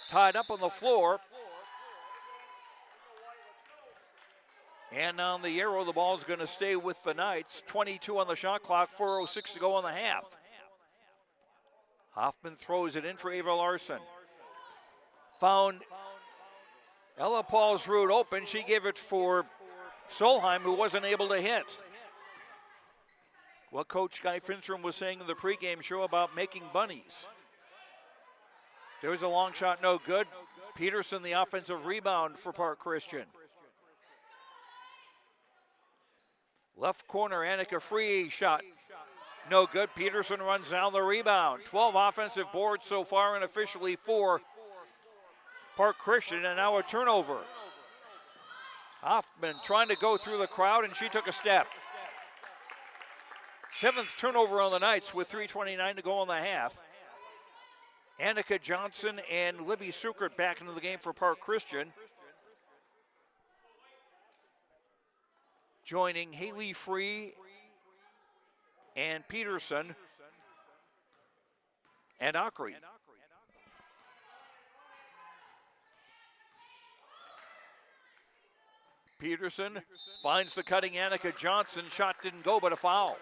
Tied up on the floor. And on the arrow, the ball is going to stay with the Knights. 22 on the shot clock. 4:06 to go in the half. Hoffman throws it in for Ava Larson. Found Ella Paulsrud open. She gave it for Solheim, who wasn't able to hit. What Coach Guy Finstrom was saying in the pregame show about making bunnies. There's a long shot, no good. Peterson, the offensive rebound for Park Christian. Left corner, Annika free shot, no good. Peterson runs down the rebound. 12 offensive boards so far, and officially 4 Park Christian, and now a turnover. Hoffman trying to go through the crowd, and she took a step. 7th turnover on the Knights with 3:29 to go in the half. Annika Johnson and Libby Sukert back into the game for Park Christian. Joining Haley Free and Peterson and Ockery. Peterson finds the cutting Annika Johnson. Shot didn't go, but a foul.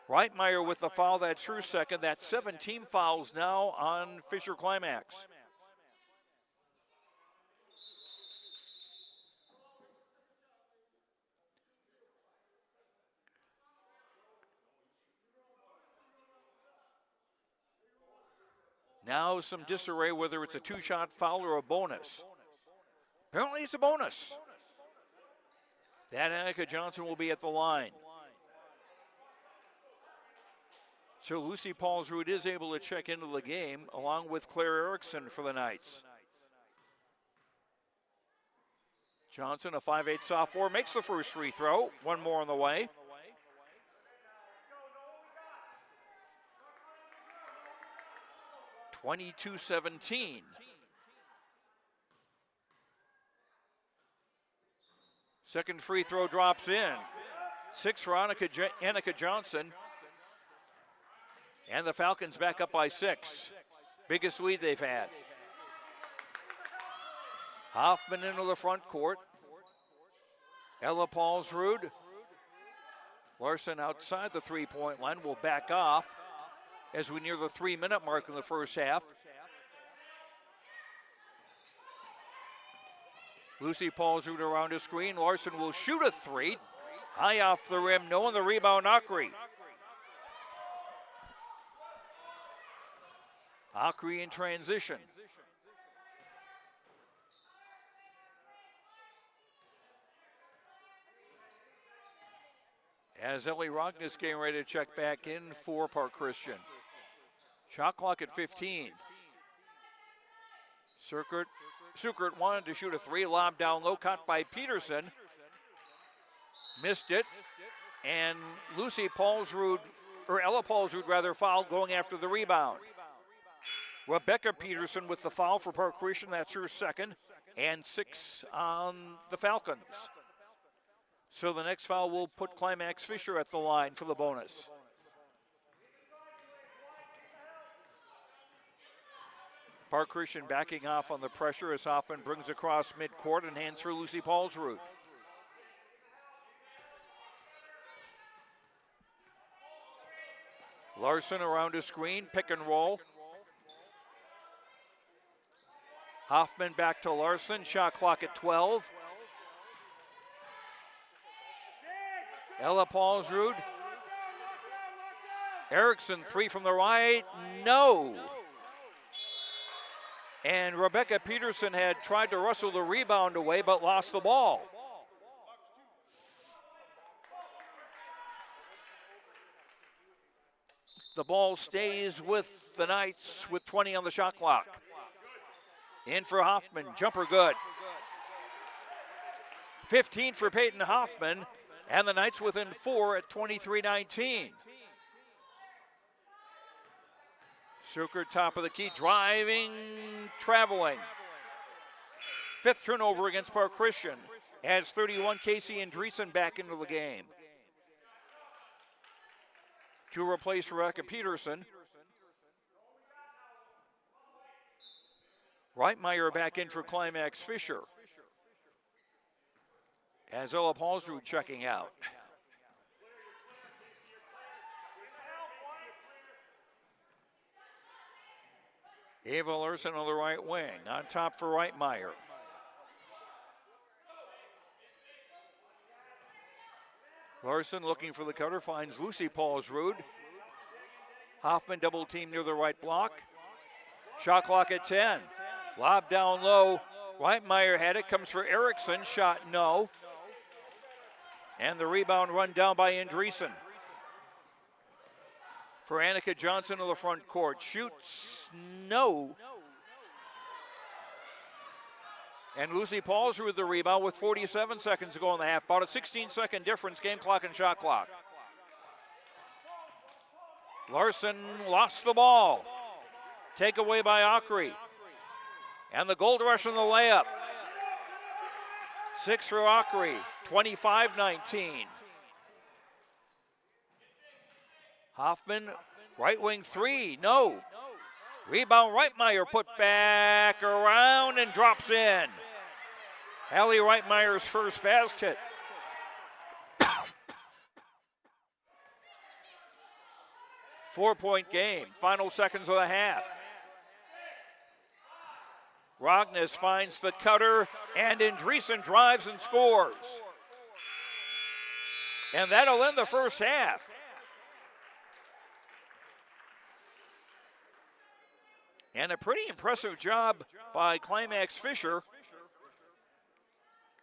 Reitmeyer with the foul, that's her second. That's 17 fouls now on Fisher Climax. Now some disarray whether it's a 2-shot foul or a bonus. Apparently it's a bonus. That Annika Johnson will be at the line. So Lucy Paulsrud is able to check into the game along with Claire Erickson for the Knights. Johnson, a 5'8" sophomore, makes the first free throw. One more on the way. (22-17). Second free throw drops in. 6 for Annika Johnson. And the Falcons back up by 6. Biggest lead they've had. Hoffman into the front court. Ella Paulsrud. Larson outside the 3-point line will back off as we near the 3-minute mark in the first half. Lucy Paulsrud around a screen. Larson will shoot a 3. High off the rim, no on the rebound, Ockery. Ockery in transition. As Ellie Rockness getting ready to check back in for Park Christian. Shot clock at 15. Sukert wanted to shoot a 3, lob down low, caught by Peterson. Missed it. And Lucy Paulsrud, or Ella Paulsrud rather, fouled going after the rebound. Rebecca Peterson with the foul for Park Christian. That's her second. And 6 on the Falcons. So the next foul will put Climax-Fisher at the line for the bonus. Park Christian backing off on the pressure as Hoffman brings across midcourt and hands for Lucy Paulsrud. Larson around a screen, pick and roll. Hoffman back to Larson, shot clock at 12. Ella Paulsrud. Erickson, 3 from the right, no. And Rebecca Peterson had tried to wrestle the rebound away but lost the ball. The ball stays with the Knights with 20 on the shot clock. In for Hoffman, jumper good. 15 for Peyton Hoffman, and the Knights within 4 at 23-19. Suker, top of the key, driving, traveling. 5th turnover against Park Christian. Adds 31, Casey Andreessen back into the game. To replace Rebecca Peterson. Reitmeyer back in for Climax-Fisher. As Ella Paulsrud checking out. Ava Larson on the right wing. On top for Reitmeyer. Larson looking for the cutter, finds Lucy Paulsrud. Hoffman double team near the right block. Shot clock at 10. Lob down low. Reitmeyer had it, comes for Erickson. Shot no. And the rebound run down by Andreessen. For Annika Johnson in the front court. Shoots no. And Lucy Paulsrud with the rebound with 47 seconds to go in the half. About a 16-second difference, game clock and shot clock. Larson lost the ball. Takeaway by Ockery. And the gold rush on the layup. 6 for Ockery, 25-19. Hoffman, right wing 3, no. Rebound, Reitmeyer put back around and drops in. Hallie Reitmeyer's first basket. Four-point game, final seconds of the half. Rogness finds the cutter, and Andreessen drives and scores. And that'll end the first half. And a pretty impressive job by Climax-Fisher.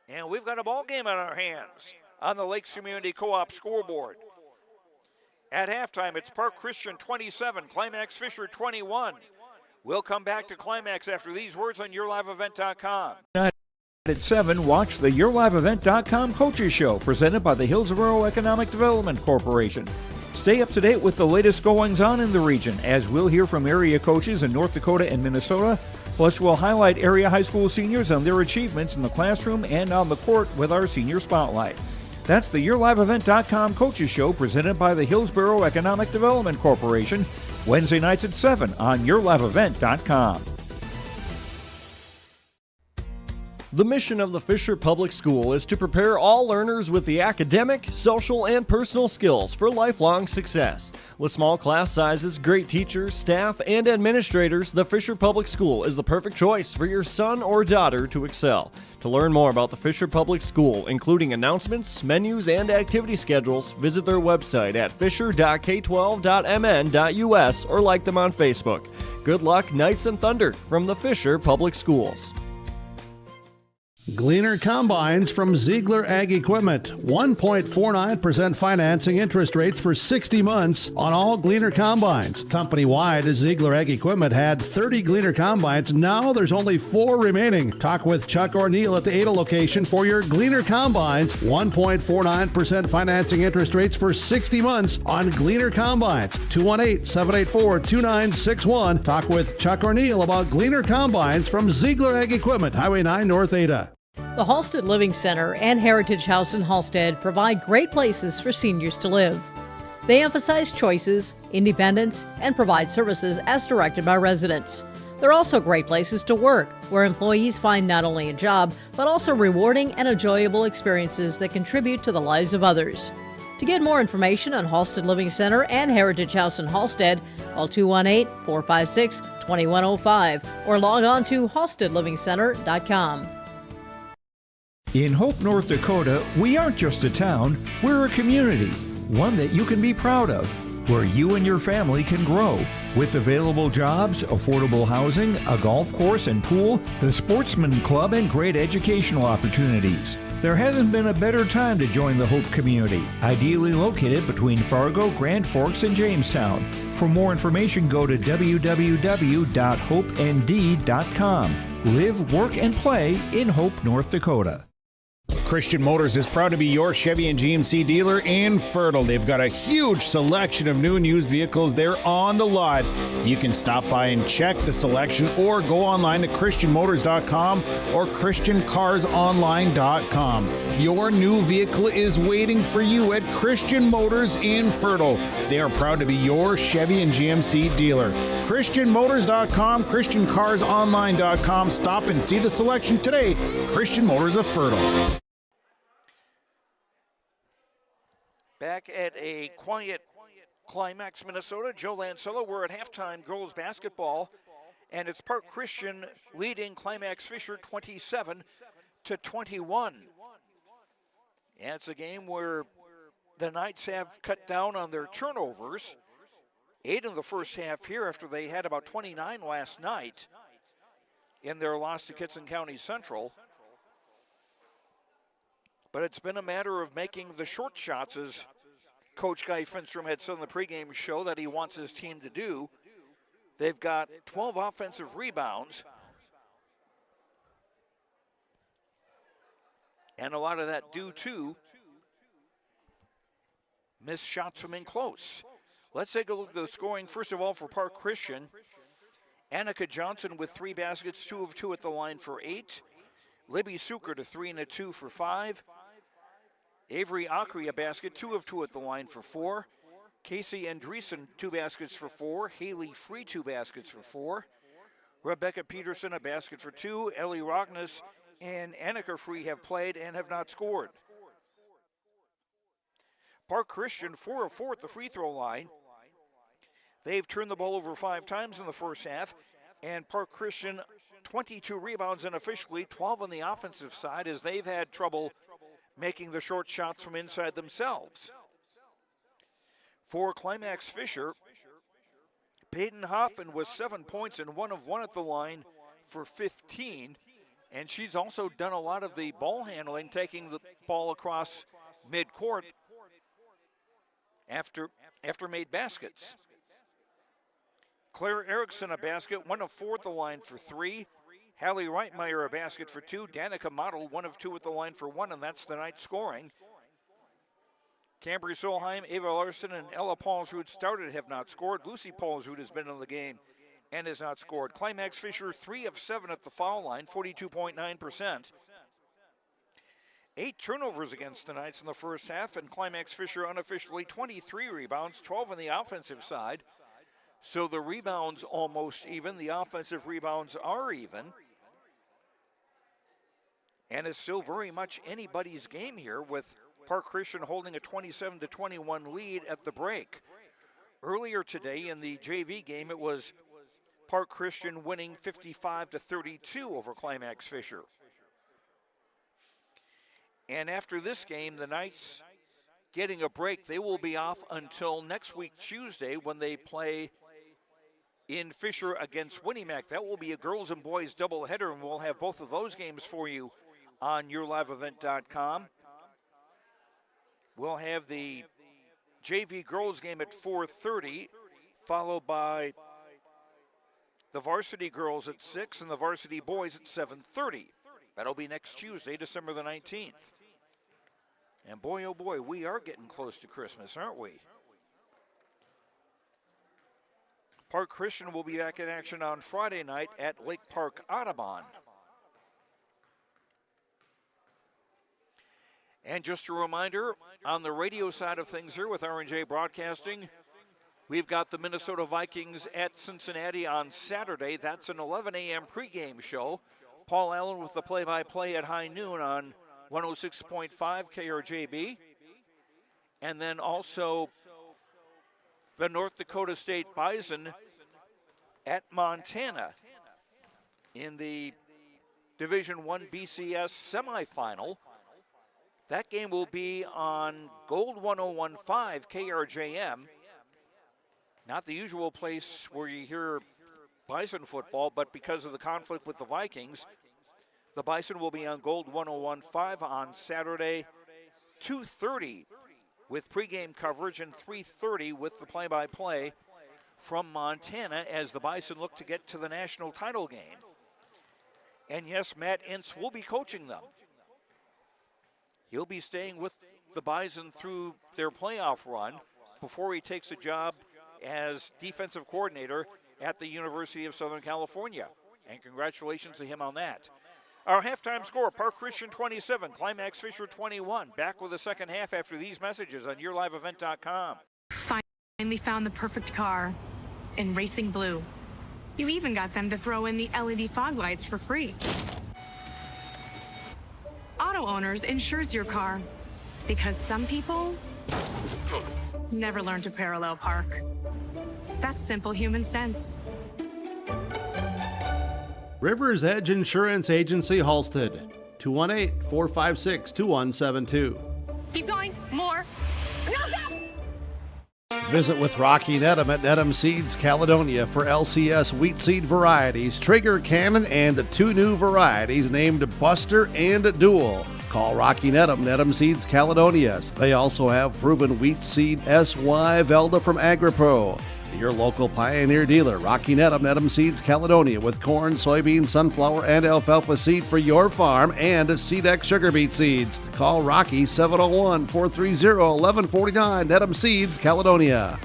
And we've got a ball game on our hands on the Lakes Community Co-op scoreboard. At halftime, it's Park Christian 27, Climax-Fisher 21. We'll come back to Climax after these words on YourLiveEvent.com. At 7, watch the YourLiveEvent.com Coaches Show, presented by the Hillsborough Economic Development Corporation. Stay up to date with the latest goings-on in the region, as we'll hear from area coaches in North Dakota and Minnesota. Plus, we'll highlight area high school seniors on their achievements in the classroom and on the court with our Senior Spotlight. That's the YourLiveEvent.com Coaches Show, presented by the Hillsborough Economic Development Corporation, Wednesday nights at 7 on YourLiveEvent.com. The mission of the Fisher Public School is to prepare all learners with the academic, social, and personal skills for lifelong success. With small class sizes, great teachers, staff, and administrators, the Fisher Public School is the perfect choice for your son or daughter to excel. To learn more about the Fisher Public School, including announcements, menus, and activity schedules, visit their website at fisher.k12.mn.us or like them on Facebook. Good luck, Knights and Thunder, from the Fisher Public Schools. Gleaner Combines from Ziegler Ag Equipment. 1.49% financing interest rates for 60 months on all Gleaner Combines. Company-wide, Ziegler Ag Equipment had 30 Gleaner Combines. Now there's only 4 remaining. Talk with Chuck or Neil at the Ada location for your Gleaner Combines. 1.49% financing interest rates for 60 months on Gleaner Combines. 218-784-2961. Talk with Chuck or Neil about Gleaner Combines from Ziegler Ag Equipment, Highway 9 North Ada. The Halstead Living Center and Heritage House in Halstead provide great places for seniors to live. They emphasize choices, independence, and provide services as directed by residents. They're also great places to work, where employees find not only a job, but also rewarding and enjoyable experiences that contribute to the lives of others. To get more information on Halstead Living Center and Heritage House in Halstead, call 218-456-2105 or log on to halsteadlivingcenter.com. In Hope, North Dakota, we aren't just a town, we're a community, one that you can be proud of, where you and your family can grow. With available jobs, affordable housing, a golf course and pool, the Sportsman Club, and great educational opportunities. There hasn't been a better time to join the Hope community, ideally located between Fargo, Grand Forks, and Jamestown. For more information, go to www.hopend.com. Live, work, and play in Hope, North Dakota. Christian Motors is proud to be your Chevy and GMC dealer in Fertile. They've got a huge selection of new and used vehicles there on the lot. You can stop by and check the selection or go online to christianmotors.com or christiancarsonline.com. Your new vehicle is waiting for you at Christian Motors in Fertile. They are proud to be your Chevy and GMC dealer. christianmotors.com, christiancarsonline.com. Stop and see the selection today. Christian Motors of Fertile. Back at a quiet Climax, Minnesota, Joe Lancello. We're at halftime girls basketball, and it's Park Christian leading Climax-Fisher 27-21. And it's a game where the Knights have cut down on their turnovers. 8 in the first half here after they had about 29 last night in their loss to Kitson County Central. But it's been a matter of making the short shots, as Coach Guy Finstrom had said in the pregame show that he wants his team to do. They've got 12 offensive rebounds. And a lot of that due to missed shots from in close. Let's take a look at the scoring. First of all, for Park Christian, Annika Johnson with 3 baskets, 2 of 2 at the line for 8. Libby Suker to 3 and a 2 for 5. Avery Acri a basket, 2 of 2 at the line for 4. Casey Andreessen 2 baskets for 4. Haley Free 2 baskets for 4. Rebecca Peterson a basket for 2. Ellie Rockness and Annika Free have played and have not scored. Park Christian 4 of 4 at the free throw line. They've turned the ball over 5 times in the first half, and Park Christian 22 rebounds unofficially, 12 on the offensive side, as they've had trouble making the short shots from inside themselves. For Climax-Fisher, Peyton Hoffman was 7 points and 1 of 1 at the line for 15, and she's also done a lot of the ball handling, taking the ball across midcourt after made baskets. Claire Erickson a basket, 1 of 4 at the line for 3. Hallie Reitmeyer a basket for 2. Danica Model 1 of 2 at the line for 1, and that's the night scoring. Cambry Solheim, Ava Larson, and Ella Paulsrud started, have not scored. Lucy Paulsrud has been in the game and has not scored. Climax-Fisher 3 of 7 at the foul line, 42.9%. 8 turnovers against the Knights in the first half, and Climax-Fisher unofficially 23 rebounds, 12 on the offensive side. So the rebounds almost even. The offensive rebounds are even. And it's still very much anybody's game here, with Park Christian holding a 27-21 lead at the break. Earlier today in the JV game, it was Park Christian winning 55-32 over Climax-Fisher. And after this game, the Knights getting a break. They will be off until next week, Tuesday, when they play in Fisher against Winnie Mac. That will be a girls and boys doubleheader, and we'll have both of those games for you on yourliveevent.com. We'll have the JV girls game at 4:30, followed by the varsity girls at 6 and the varsity boys at 7:30. That'll be next Tuesday, December the 19th. And boy, oh boy, we are getting close to Christmas, aren't we? Park Christian will be back in action on Friday night at Lake Park Audubon. And just a reminder, on the radio side of things here with R&J Broadcasting, we've got the Minnesota Vikings at Cincinnati on Saturday. That's an 11 a.m. pregame show. Paul Allen with the play-by-play at high noon on 106.5 KRJB. And then also the North Dakota State Bison at Montana in the Division I BCS semifinal. That game will be on Gold 101.5 KRJM. Not the usual place where you hear Bison football, but because of the conflict with the Vikings, the Bison will be on Gold 101.5 on Saturday, 2:30 with pregame coverage and 3:30 with the play-by-play from Montana as the Bison look to get to the national title game. And yes, Matt Ince will be coaching them. He'll be staying with the Bison through their playoff run before he takes a job as defensive coordinator at the University of Southern California. And congratulations to him on that. Our halftime score, Park Christian 27, Climax-Fisher 21. Back with the second half after these messages on yourliveevent.com. Finally found the perfect car in racing blue. You even got them to throw in the LED fog lights for free. Auto Owners insures your car because some people never learn to parallel park. That's simple human sense. Rivers Edge Insurance Agency, Halstead, 218-456-2172. Keep going. More. No, stop! Visit with Rocky Nedham at Nedham Seeds, Caledonia for LCS wheat seed varieties, Trigger, Cannon, and 2 new varieties named Buster and Dual. Call Rocky Nedham, Nedham Seeds, Caledonia. They also have proven wheat seed SY Velda from AgriPro. Your local Pioneer dealer, Rocky Nedham, Nedham Seeds, Caledonia, with corn, soybean, sunflower, and alfalfa seed for your farm and SeedX sugar beet seeds. Call Rocky 701-430-1149, Nedham Seeds, Caledonia.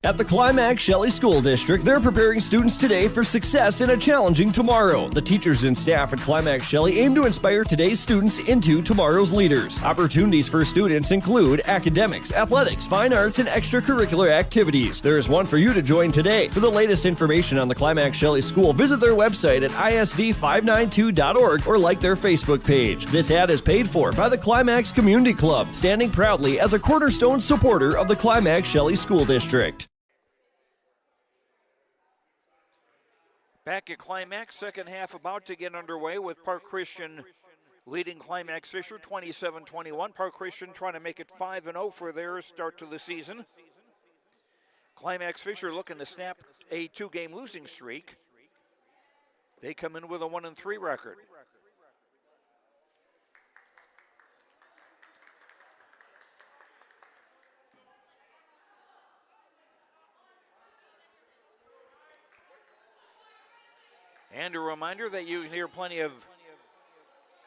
At the Climax Shelley School District, they're preparing students today for success in a challenging tomorrow. The teachers and staff at Climax Shelley aim to inspire today's students into tomorrow's leaders. Opportunities for students include academics, athletics, fine arts, and extracurricular activities. There is one for you to join today. For the latest information on the Climax Shelley School, visit their website at isd592.org or like their Facebook page. This ad is paid for by the Climax Community Club, standing proudly as a cornerstone supporter of the Climax Shelley School District. Back at Climax, second half about to get underway with Park Christian leading Climax-Fisher 27-21. Park Christian trying to make it 5-0 for their start to the season. Climax-Fisher looking to snap a 2-game losing streak. They come in with a 1-3 record. And a reminder that you can hear plenty of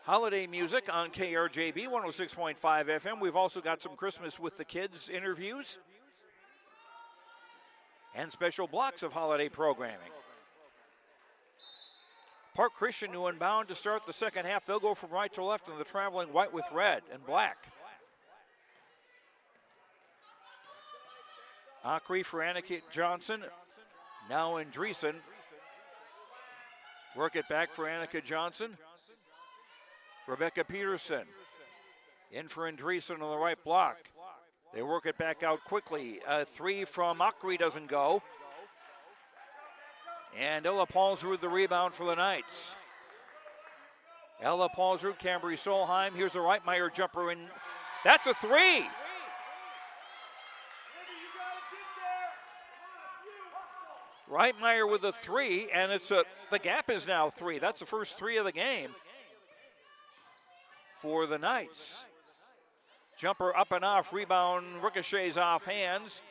holiday music on KRJB 106.5 FM. We've also got some Christmas with the Kids interviews and special blocks of holiday programming. Park Christian new inbound to start the second half. They'll go from right to left in the traveling white with red and black. Akri for Annika Johnson. Now Andreessen. Work it back for Annika Johnson. Rebecca Peterson in for Andreessen on the right block. They work it back out quickly. A 3 from Akri doesn't go. And Ella Paulsrud the rebound for the Knights. Ella Paulsrud, Cambry Solheim. Here's a Reitmeyer jumper in. That's a 3. Reitmeyer with a 3, and the gap is now 3. That's the first 3 of the game for the Knights. Jumper up and off, rebound ricochets off hands.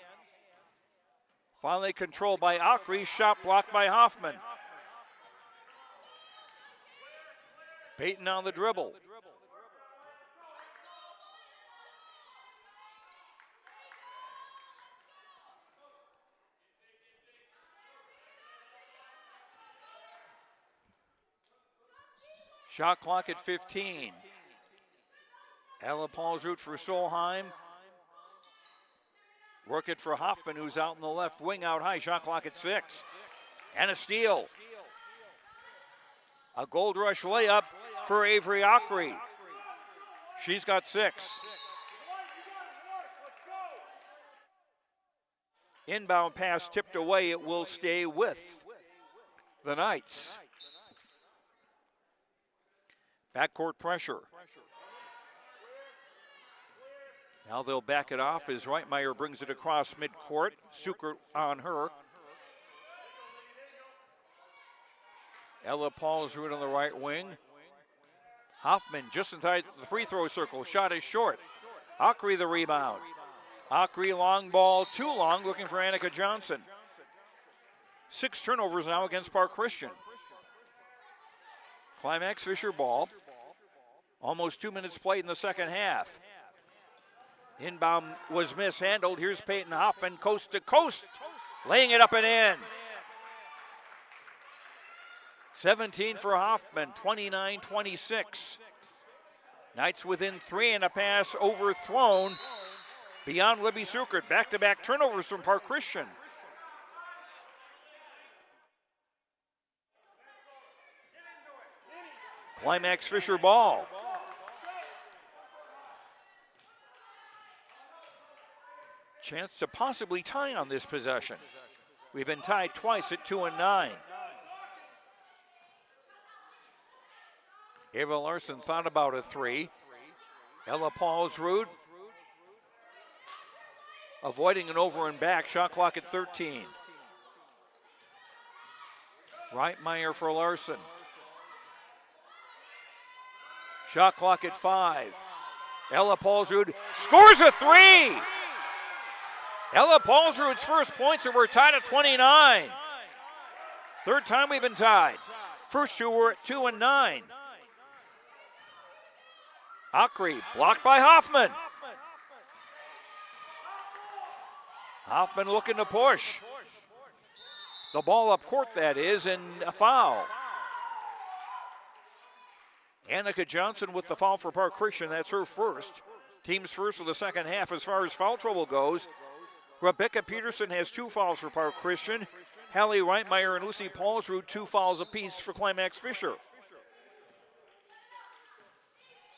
Finally controlled by Akri, shot blocked by Hoffman. Payton on the dribble. Shot clock at 15. Ella Paulsrud for Solheim. Work it for Hoffman, who's out in the left wing out high. Shot clock at 6. And a steal. A gold rush layup for Avery Akri. She's got 6. Inbound pass tipped away. It will stay with the Knights. Backcourt pressure. Now they'll back it off as Reitmeyer brings it across midcourt. Suker on her. Ella Paulsrud on the right wing. Hoffman just inside the free throw circle. Shot is short. Akri the rebound. Akri long ball, too long, looking for Annika Johnson. 6 turnovers now against Park Christian. Climax-Fisher ball. Almost 2 minutes played in the second half. Inbound was mishandled. Here's Peyton Hoffman, coast to coast, laying it up and in. 17 for Hoffman, 29-26. Knights within 3 and a pass overthrown beyond Libby Sukert. Back-to-back turnovers from Park Christian. Climax-Fisher ball. Chance to possibly tie on this possession. We've been tied twice at 2 and 9. Ava Larson thought about a 3. Ella Paulsrud avoiding an over and back. Shot clock at 13. Reitmeyer for Larson. Shot clock at 5. Ella Paulsrud scores a 3. Ella Paulsrud's first points, and we're tied at 29. Third time we've been tied. First 2 were at 2 and 9. Akri blocked by Hoffman. Hoffman looking to push. The ball up court, that is, and a foul. Annika Johnson with the foul for Park Christian. That's her first. Team's first of the second half as far as foul trouble goes. Rebecca Peterson has 2 fouls for Park Christian. Hallie Reitmeyer and Lucy Paulsrud 2 fouls apiece for Climax-Fisher.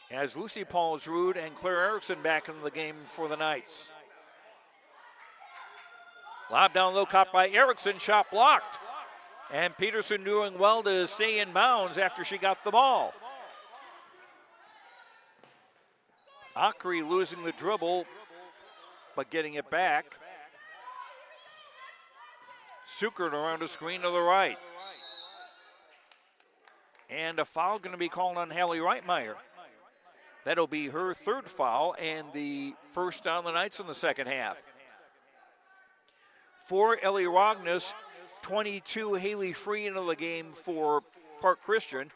As Lucy Paulsrud and Claire Erickson back into the game for the Knights. Lob down low, caught by Erickson, shot blocked. And Peterson doing well to stay in bounds after she got the ball. Akri losing the dribble, but getting it back. Sukert around a screen to the right. And a foul going to be called on Hallie Reitmeyer. That'll be her 3rd foul and the first on the Knights in the second half. For Ellie Rognes, 22 Haley Free into the game for Park Christian.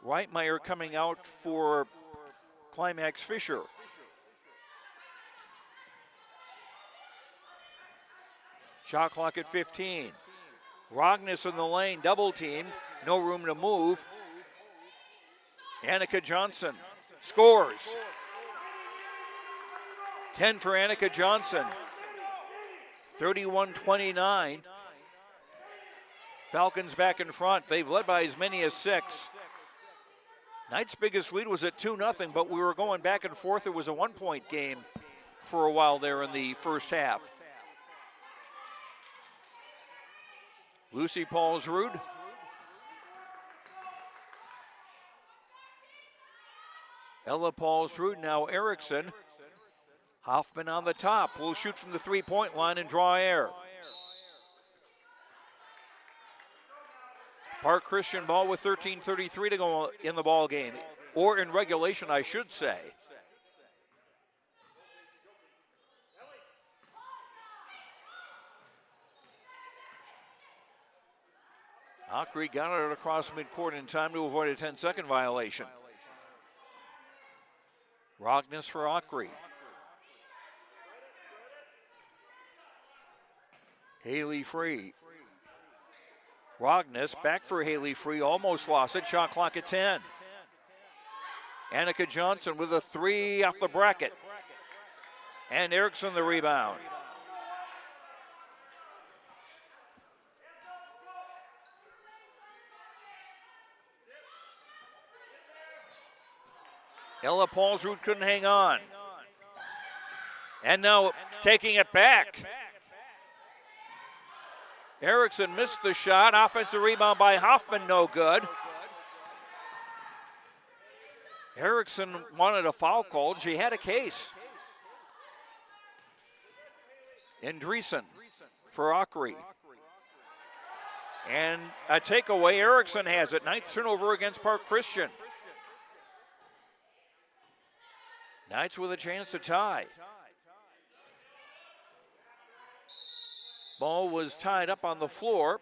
Reitmeyer coming out for Climax-Fisher. Shot clock at 15. Rognes in the lane, double team, no room to move. Annika Johnson scores. 10 for Annika Johnson. 31-29. Falcons back in front. They've led by as many as 6. Knights' biggest lead was at 2-0, but we were going back and forth. It was a 1-point game for a while there in the first half. Lucy Paulsrud. Ella Paulsrud, now Erickson. Hoffman on the top, will shoot from the 3-point line and draw air. Park Christian ball with 13:33 to go in the ball game, or in regulation, I should say. Ockrey got it across midcourt in time to avoid a 10-second violation. Rogness for Ockrey. Haley Free. Rogness back for Haley Free, almost lost it. Shot clock at 10. Annika Johnson with a 3 off the bracket. And Erickson the rebound. Ella Paulsrud couldn't hang on. And now taking it back. Erickson missed the shot. Offensive rebound by Hoffman, no good. Erickson wanted a foul called. She had a case. Andreessen for Ockrey. And a takeaway. Erickson has it. 9th turnover against Park Christian. Knights with a chance to tie. Ball was tied up on the floor.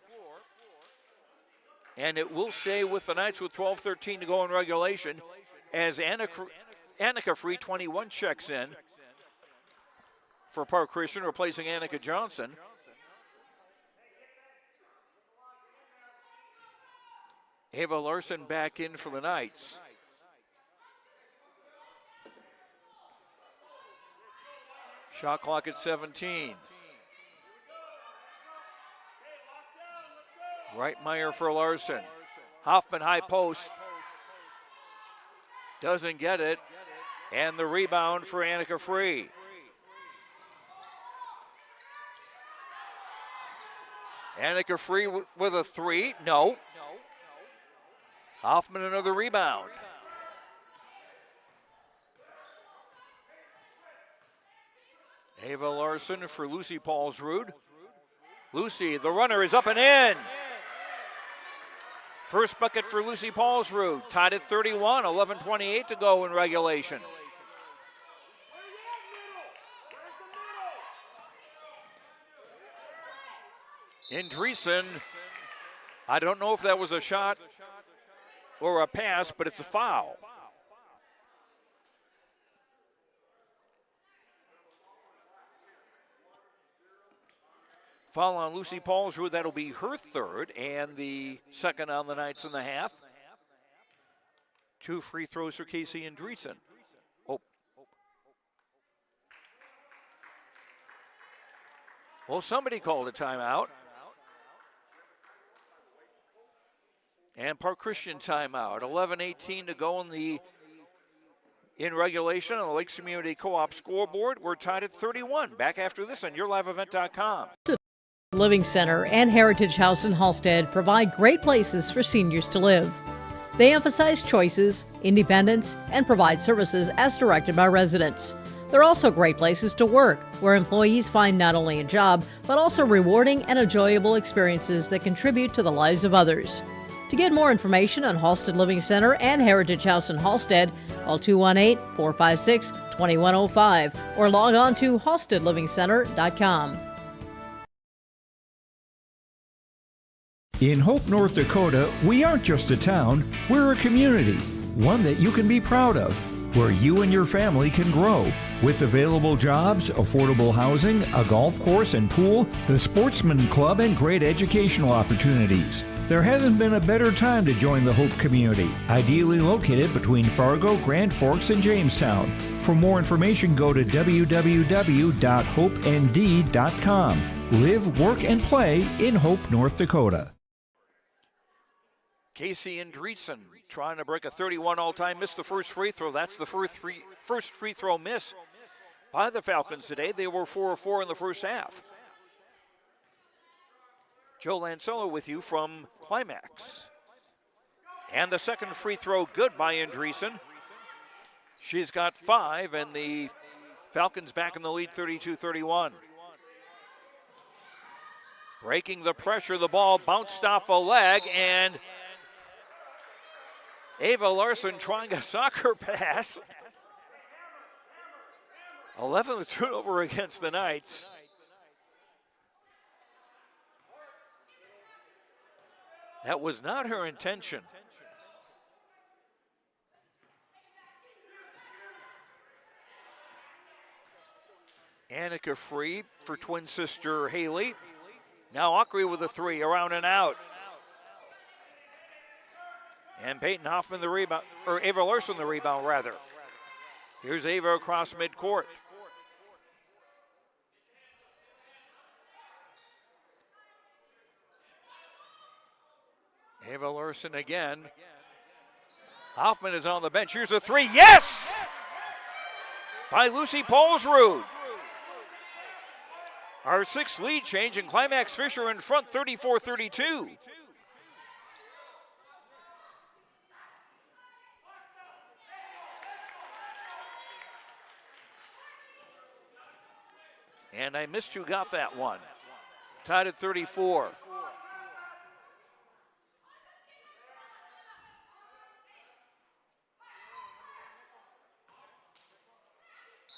And it will stay with the Knights with 12:13 to go in regulation as Annika Free, 21, checks in for Park Christian, replacing Annika Johnson. Ava Larson back in for the Knights. Shot clock at 17. Reitmeyer for Larson. Hoffman high post. Doesn't get it. And the rebound for Annika Free. Annika Free with a 3. No. Hoffman another rebound. Ava Larson for Lucy Paulsrud. Lucy, the runner, is up and in. First bucket for Lucy Paulsrud. Tied at 31, 11:28 to go in regulation. Andreessen, I don't know if that was a shot or a pass, but it's a foul. Foul on Lucy Paulsrud, that'll be her third and the second on the Knights in the half. 2 free throws for Casey Andreessen. Oh. Well, somebody called a timeout. And Park Christian timeout. 11:18 to go in regulation on the Lakes Community Co-op scoreboard. We're tied at 31. Back after this on YourLiveEvent.com. Living Center and Heritage House in Halstead provide great places for seniors to live. They emphasize choices, independence, and provide services as directed by residents. They're also great places to work, where employees find not only a job, but also rewarding and enjoyable experiences that contribute to the lives of others. To get more information on Halstead Living Center and Heritage House in Halstead, call 218-456-2105 or log on to halsteadlivingcenter.com. In Hope, North Dakota, we aren't just a town, we're a community, one that you can be proud of, where you and your family can grow. With available jobs, affordable housing, a golf course and pool, the Sportsman Club, and great educational opportunities. There hasn't been a better time to join the Hope community, ideally located between Fargo, Grand Forks, and Jamestown. For more information, go to www.hopend.com. Live, work, and play in Hope, North Dakota. Casey Andreessen trying to break a 31 all-time, missed the first free throw. That's the first free throw miss by the Falcons today. They were 4 of 4 in the first half. Joe Lancello with you from Climax. And the second free throw good by Andreessen. She's got 5, and the Falcons back in the lead 32-31. Breaking the pressure, the ball bounced off a leg, and Ava Larson trying a soccer pass. 11th turnover against the Knights. That was not her intention. Annika free for twin sister Haley. Now Ockery with a three, around and out. And Peyton Hoffman the rebound, or Ava Larson the rebound rather. Here's Ava across midcourt. Ava Larson again. Hoffman is on the bench. Here's a three. Yes! By Lucy Paulsrud. Our sixth lead change, and Climax-Fisher in front 34-32. And I missed who got that one. Tied at 34.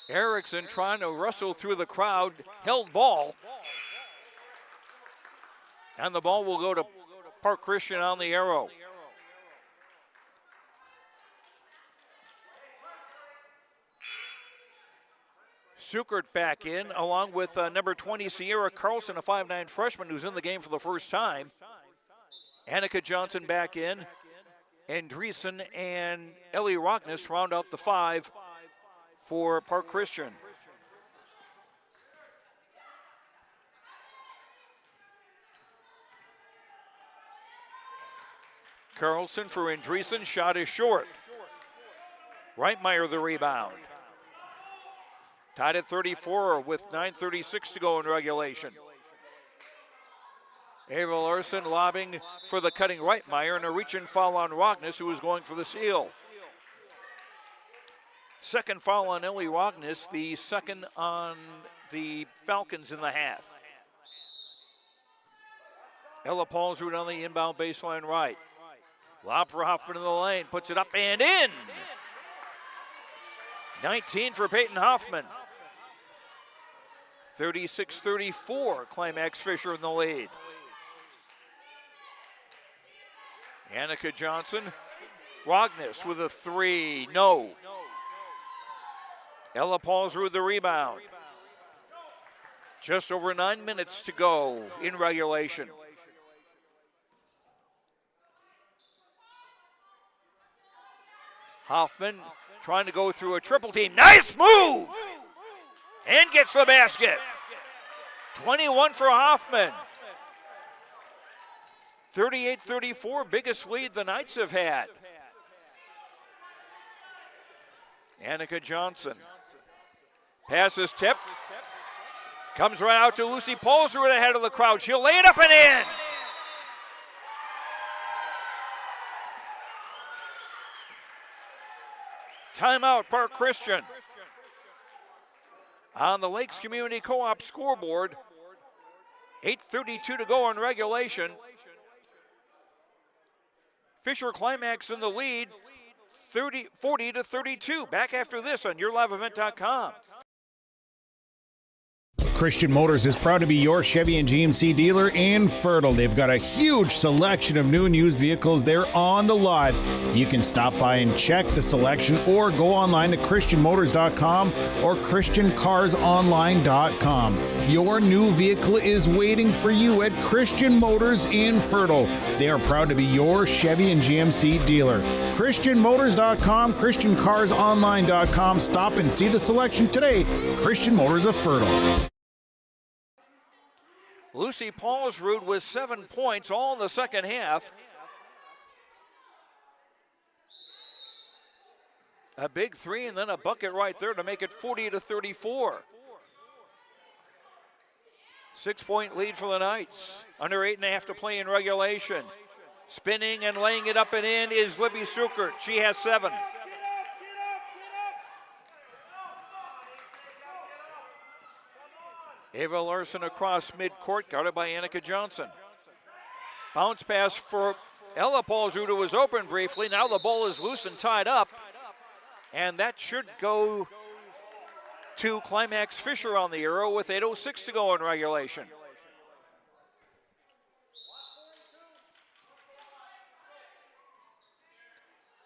Erickson trying to wrestle through the crowd, held ball. And the ball will go to Park Christian on the arrow. Sukert back in, along with number 20, Sierra Carlson, a 5'9 freshman who's in the game for the first time. Annika Johnson back in. Andreessen and Ellie Rockness round out the five for Park Christian. Carlson for Andreessen, shot is short. Reitmeyer the rebound. Tied at 34 with 9:36 to go in regulation. Ava Larson lobbing for the cutting Reitmeyer, and a reach-in foul on Rockness, who was going for the steal. Second foul on Ellie Rockness, the second on the Falcons in the half. Ella Paulsrud on the inbound baseline right. Lob for Hoffman in the lane, puts it up and in. 19 for Peyton Hoffman. 36-34, Climax-Fisher in the lead. Annika Johnson, Rogness with a three, no. Ella Paulsrud the rebound. Just over 9 minutes to go in regulation. Hoffman trying to go through a triple team. Nice move! And gets the basket. 21 for Hoffman. 38-34, biggest lead the Knights have had. Annika Johnson. Pass is tipped. Comes right out to Lucy Paulsrud ahead of the crowd. She'll lay it up and in. Timeout, Park Christian. On the Lakes Community Co-op scoreboard, 8:32 to go in regulation. Fisher Climax in the lead, 40-32. Back after this on YourLiveEvent.com. Christian Motors is proud to be your Chevy and GMC dealer in Fertile. They've got a huge selection of new and used vehicles there on the lot. You can stop by and check the selection or go online to ChristianMotors.com or ChristianCarsOnline.com. Your new vehicle is waiting for you at Christian Motors in Fertile. They are proud to be your Chevy and GMC dealer. ChristianMotors.com, ChristianCarsOnline.com. Stop and see the selection today. Christian Motors of Fertile. Lucy Paulsrud with 7 points, all in the second half. A big three and then a bucket right there to make it 40-34. 6-point lead for the Knights. Under 8.5 to play in regulation. Spinning and laying it up and in is Libby Sukert. She has 7. Ava Larson across midcourt, guarded by Annika Johnson. Bounce pass for Ella Paulsrud was open briefly. Now the ball is loose and tied up. And that should go to Climax-Fisher on the arrow with 8:06 to go in regulation.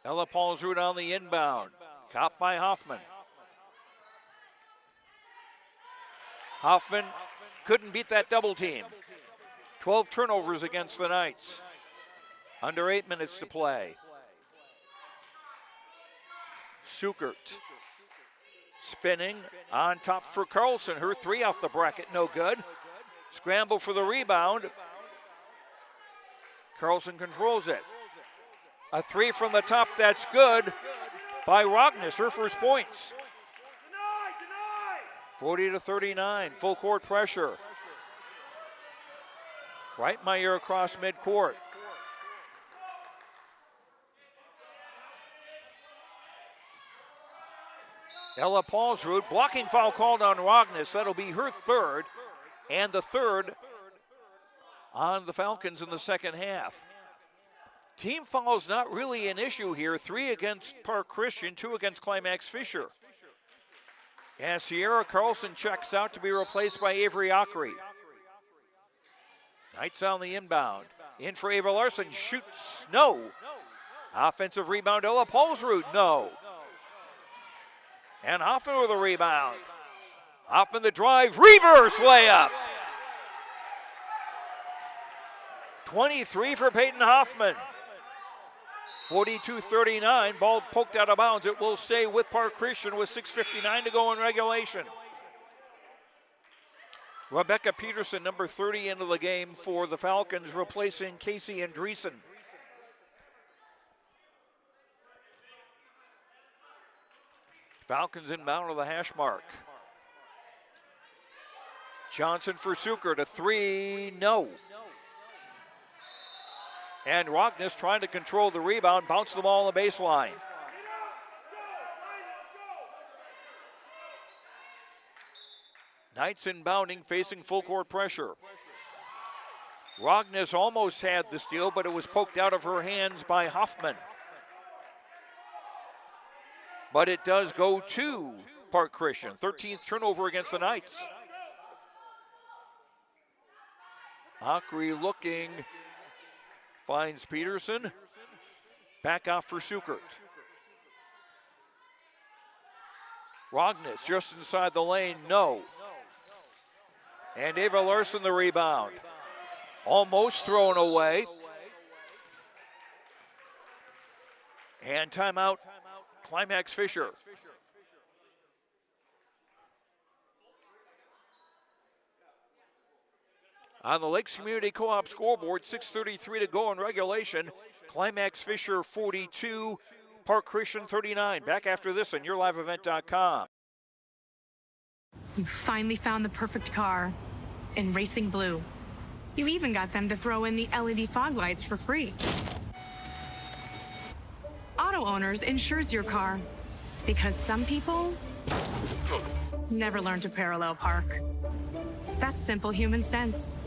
Ella Paulsrud on the inbound. Caught by Hoffman. Hoffman couldn't beat that double team. 12 turnovers against the Knights. Under 8 minutes to play. Sukert spinning on top for Carlson. Her three off the bracket, no good. Scramble for the rebound. Carlson controls it. A three from the top, that's good by Rogness, her first points. 40-39, full court pressure. Reitmeyer across midcourt. Ella Paulsrud, blocking foul called on Rogness. That'll be her third, and the third on the Falcons in the second half. Team fouls not really an issue here. 3 against Park Christian, 2 against Climax-Fisher. And Sierra Carlson checks out to be replaced by Avery Ockery. Knights on the inbound. In for Ava Larson, shoots, no. Offensive rebound, Ella Paulsrud, no. And Hoffman with a rebound. Hoffman the drive, reverse layup. 23 for Peyton Hoffman. 42-39, ball poked out of bounds. It will stay with Park Christian with 6:59 to go in regulation. Rebecca Peterson, number 30 into the game for the Falcons, replacing Casey Andreessen. Falcons inbound to the hash mark. Johnson for Sukert, a three, no. And Rogness trying to control the rebound, bounce the ball on the baseline. Knights inbounding, facing full court pressure. Rogness almost had the steal, but it was poked out of her hands by Hoffman. But it does go to Park Christian. 13th turnover against the Knights. Ockery looking, finds Peterson. Back off for Sukert. Rogness just inside the lane, no. And Ava Larson the rebound. Almost thrown away. And timeout, Climax-Fisher. On the Lakes Community Co-op scoreboard, 6:33 to go in regulation. Climax-Fisher 42, Park Christian 39. Back after this on YourLiveEvent.com. You finally found the perfect car in racing blue. You even got them to throw in the LED fog lights for free. Auto Owners insures your car because some people never learn to parallel park. That's simple human sense.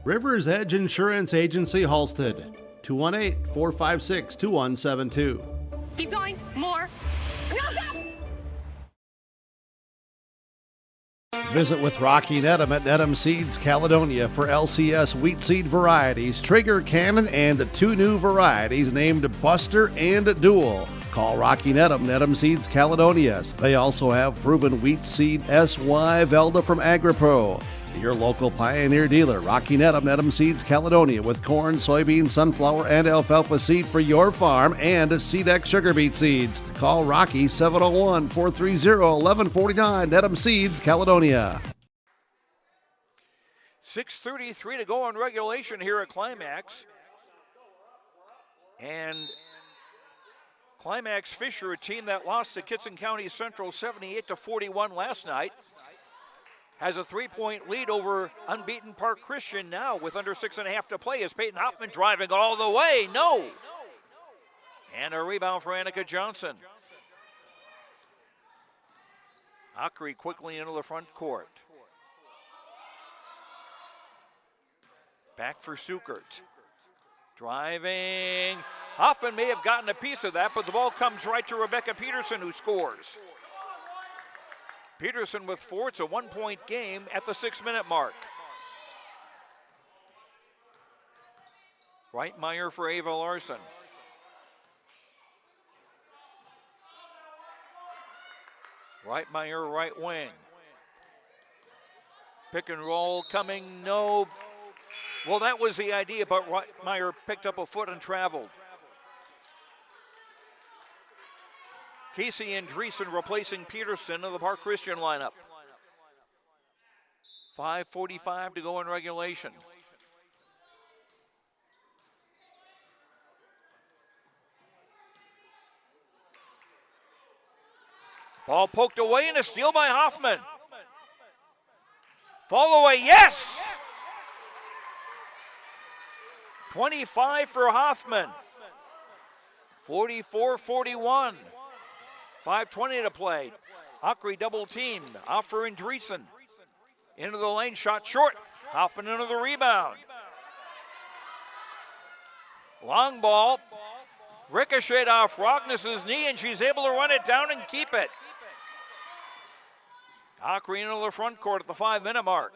Rivers Edge Insurance Agency, Halsted, 218-456-2172. Keep going. More. No, stop! Visit with Rocky Nedham at Nedham Seeds, Caledonia for LCS wheat seed varieties, Trigger, Cannon, and the 2 new varieties named Buster and Dual. Call Rocky Nedham, Nedham Seeds, Caledonia. They also have proven wheat seed SY Velda from AgriPro. Your local Pioneer dealer, Rocky Nedham, Nedham Seeds, Caledonia, with corn, soybean, sunflower, and alfalfa seed for your farm and Seedex sugar beet seeds. Call Rocky 701-430-1149, Nedham Seeds, Caledonia. 6:33 to go in regulation here at Climax. And Climax-Fisher, a team that lost to Kitson County Central 78-41 last night, has a 3-point lead over unbeaten Park Christian now with under 6.5 to play as Peyton Hoffman driving all the way, no. And a rebound for Annika Johnson. Ockery quickly into the front court. Back for Sukert. Driving. Hoffman may have gotten a piece of that, but the ball comes right to Rebecca Peterson, who scores. Peterson with 4. It's a 1-point game at the 6-minute mark. Reitmeyer for Ava Larson. Reitmeyer, right wing. Pick and roll coming, no. Well, that was the idea, but Reitmeyer picked up a foot and traveled. Casey Andreessen replacing Peterson of the Park Christian lineup. 5:45 to go in regulation. Ball poked away and a steal by Hoffman. Fall away, yes! 25 for Hoffman. 44-41. 5:20 to play. Ockrey double teamed. Off for Andreessen. Into the lane, shot short. Hoffman into the rebound. Long ball. Ricocheted off Rognus' knee, and she's able to run it down and keep it. Ockrey into the front court at the 5-minute mark.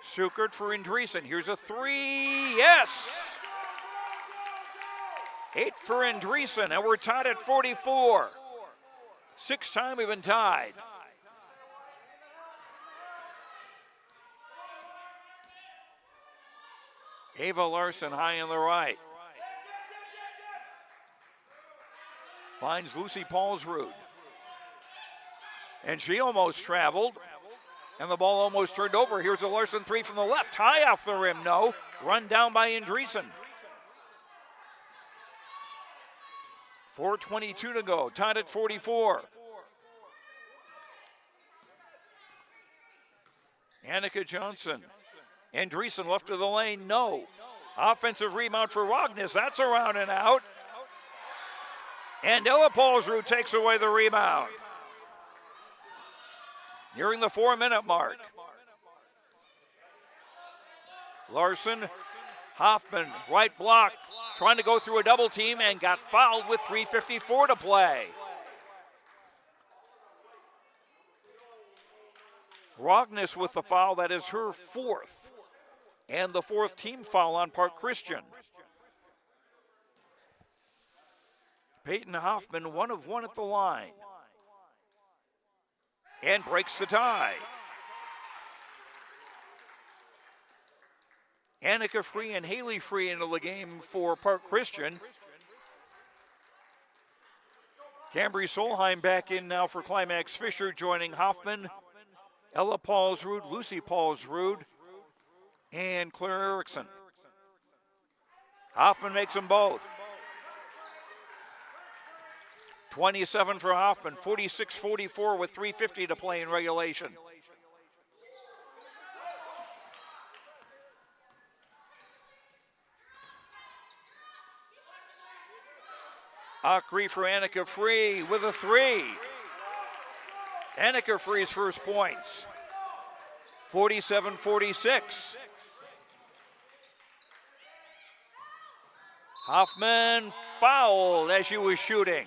Sukert for Andreessen. Here's a 3. Yes! 8 for Andreessen, and we're tied at 44. 6th time we've been tied. Ava Larson high on the right. Finds Lucy Paulsrud. And she almost traveled. And the ball almost turned over. Here's a Larson 3 from the left. High off the rim, no. Run down by Andreessen. 4:22 to go. Tied at 44. Annika Johnson. Andreessen left of the lane, no. Offensive rebound for Rognus. That's around and out. And Ella Paulsrud takes away the rebound. Nearing the 4-minute mark. Larson, Hoffman, right block, trying to go through a double team and got fouled with 3:54 to play. Rognus with the foul, that is her 4th, and the 4th team foul on Park Christian. Peyton Hoffman, 1 of 1 at the line. And breaks the tie. Annika Free and Haley Free into the game for Park Christian. Cambry Solheim back in now for Climax-Fisher, joining Hoffman, Ella Paulsrud, Lucy Paulsrud, and Claire Erickson. Hoffman makes them both. 27 for Hoffman, 46-44 with 3:50 to play in regulation. Ockrey for Annika Free with a 3. Annika Free's first points. 47-46. Hoffman fouled as she was shooting.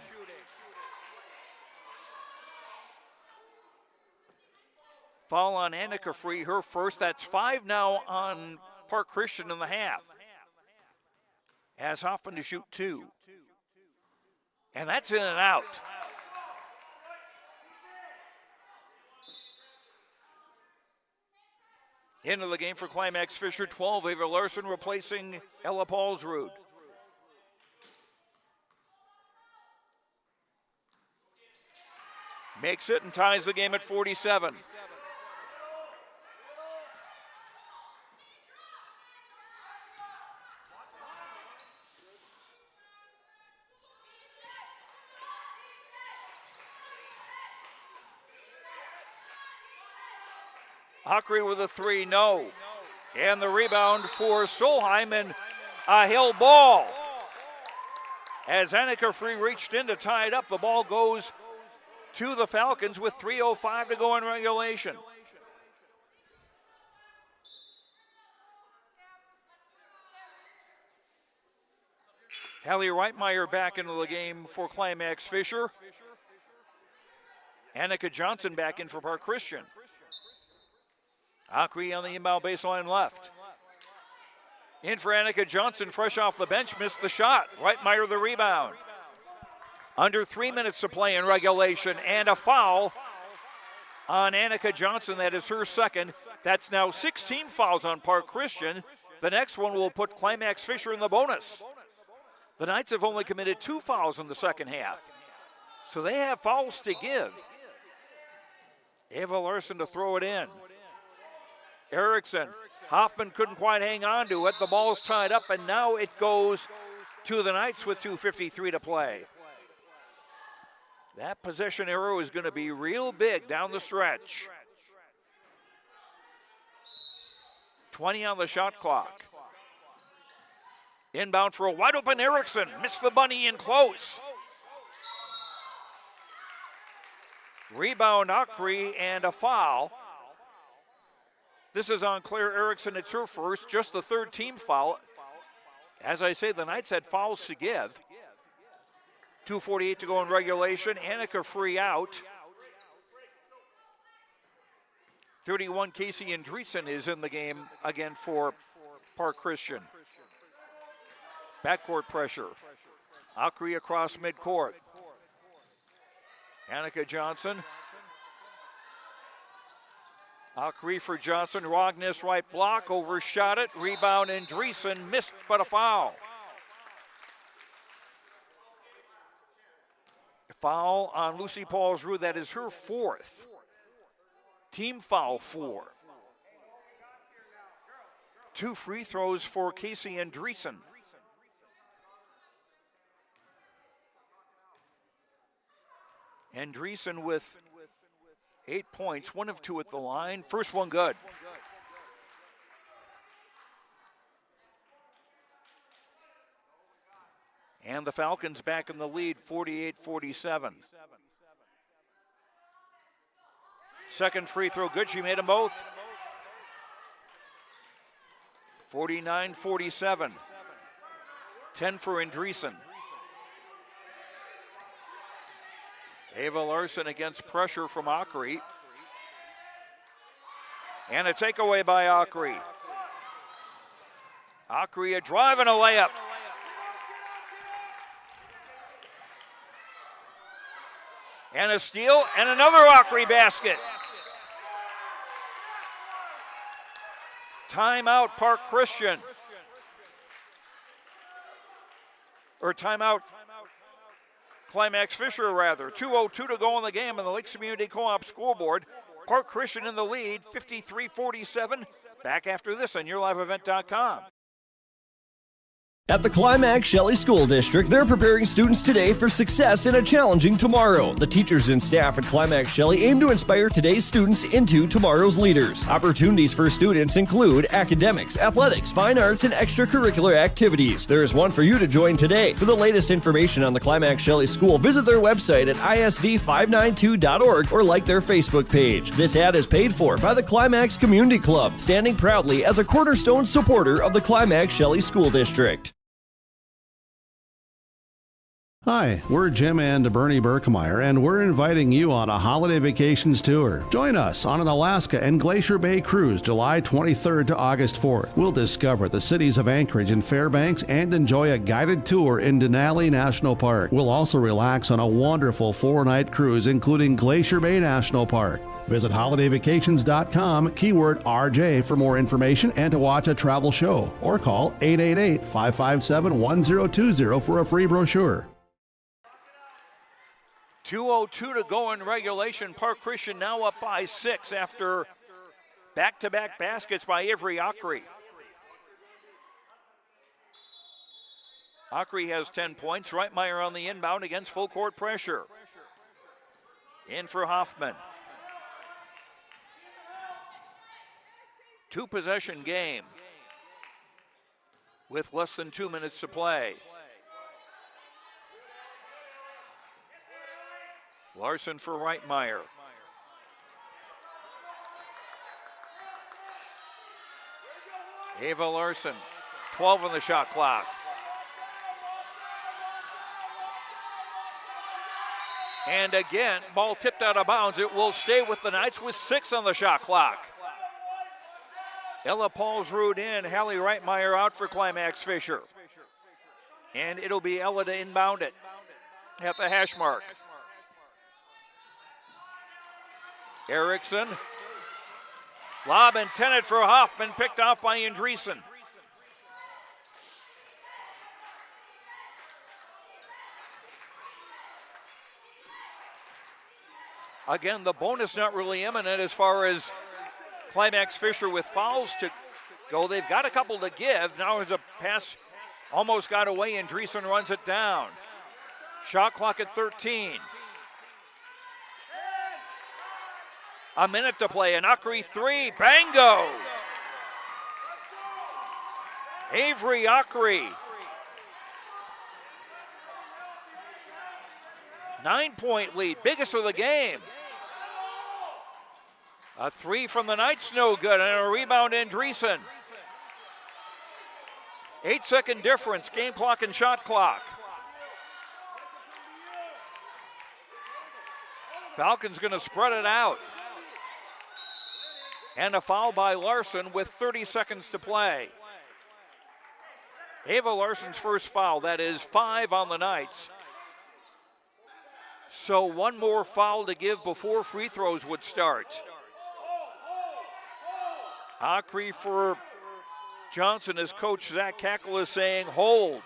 Foul on Annika Free, her first. That's 5 now on Park Christian in the half. Has Hoffman to shoot 2. And that's in and out. Into the game for Climax-Fisher, 12. Ava Larson replacing Ella Paulsrud. Makes it and ties the game at 47. Ockrey with a 3, no. And the rebound for Solheim, and a held ball. As Annika Free reached in to tie it up, the ball goes to the Falcons with 3:05 to go in regulation. Hallie Reitmeyer back into the game for Climax-Fisher. Annika Johnson back in for Park Christian. Acri on the inbound baseline left. In for Annika Johnson, fresh off the bench, missed the shot. Reitmeyer the rebound. Under 3 minutes to play in regulation, and a foul on Annika Johnson. That is her second. That's now 16 fouls on Park Christian. The next one will put Climax-Fisher in the bonus. The Knights have only committed 2 fouls in the second half, so they have fouls to give. Ava Larson to throw it in. Erickson. Hoffman couldn't quite hang on to it. The ball's tied up, and now it goes to the Knights with 2:53 to play. That possession arrow is going to be real big down the stretch. 20 on the shot clock. Inbound for a wide open Erickson. Missed the bunny in close. Rebound Acri and a foul. This is on Claire Erickson. It's her first, just the third team foul. As I say, the Knights had fouls to give. 2:48 to go in regulation. Annika free out. 31, Casey Andreessen is in the game again for Park Christian. Backcourt pressure. Acri across midcourt. Annika Johnson. Acri for Johnson. Rogness right block. Overshot it. Rebound Andreessen. Missed, but a foul. Foul on Lucy Paulsrud. That is her fourth. Team foul 4. 2 free throws for Casey Andreessen. Andreessen with 8 points, 1 of 2 at the line. First one good. And the Falcons back in the lead, 48-47. Second free throw good, she made them both. 49-47. 10 for Andreessen. Ava Larson against pressure from Acri. And a takeaway by Acri. Acri a drive and a layup. And a steal and another Acri basket. Timeout Park Christian. Or timeout Climax-Fisher rather. 2:02 to go in the game on the Lakes Community Co-op scoreboard. Park Christian in the lead, 53-47. Back after this on YourLiveEvent.com. At the Climax-Shelley School District, they're preparing students today for success in a challenging tomorrow. The teachers and staff at Climax-Shelley aim to inspire today's students into tomorrow's leaders. Opportunities for students include academics, athletics, fine arts, and extracurricular activities. There is one for you to join today. For the latest information on the Climax-Shelley School, visit their website at isd592.org or like their Facebook page. This ad is paid for by the Climax Community Club, standing proudly as a cornerstone supporter of the Climax-Shelley School District. Hi, we're Jim and Bernie Berkemeyer, and we're inviting you on a holiday vacations tour. Join us on an Alaska and Glacier Bay cruise July 23rd to August 4th. We'll discover the cities of Anchorage and Fairbanks and enjoy a guided tour in Denali National Park. We'll also relax on a wonderful 4-night cruise, including Glacier Bay National Park. Visit holidayvacations.com, keyword RJ for more information and to watch a travel show, or call 888-557-1020 for a free brochure. 2:02 to go in regulation. Park Christian now up by 6 after back-to-back baskets by Avery Acri. Acri has 10 points. Reitmeyer on the inbound against full court pressure. In for Hoffman. 2-possession game with less than 2 minutes to play. Larson for Reitmeyer. Ava Larson, 12 on the shot clock. And again, ball tipped out of bounds. It will stay with the Knights with 6 on the shot clock. Ella Paulsrud in, Hallie Reitmeyer out for Climax-Fisher. And it'll be Ella to inbound it at the hash mark. Erickson. Lob intended for Hoffman, picked off by Andreessen. Again, the bonus not really imminent as far as Climax-Fisher with fouls to go. They've got a couple to give. Now there's a pass almost got away, and Andreessen runs it down. Shot clock at 13. A minute to play, an Akri 3, bango! Avery Akri. 9-point lead, biggest of the game. A 3 from the Knights, no good, and a rebound, Andreessen. 8-second difference, game clock and shot clock. Falcons gonna spread it out. And a foul by Larson with 30 seconds to play. Ava Larson's first foul, that is 5 on the Knights. So one more foul to give before free throws would start. Akri for Johnson as Coach Zach Cackle is saying hold.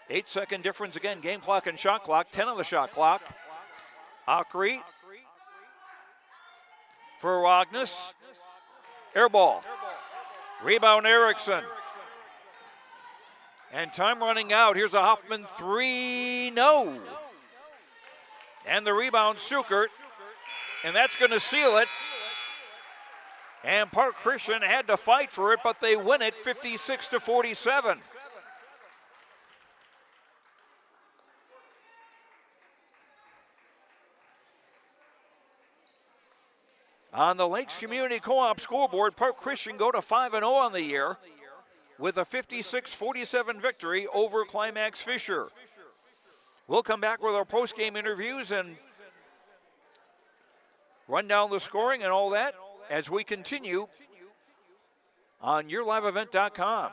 8-second difference again, game clock and shot clock, 10 on the shot clock. Akri for Rognus. Air ball. Rebound Erickson. And time running out. Here's a Hoffman 3, no. And the rebound, Sukert. And that's going to seal it. And Park Christian had to fight for it, but they win it 56-47. On the Lakes Community Co-op scoreboard, Park Christian go to 5-0 on the year with a 56-47 victory over Climax-Fisher. We'll come back with our post-game interviews and run down the scoring and all that as we continue on YourLiveEvent.com.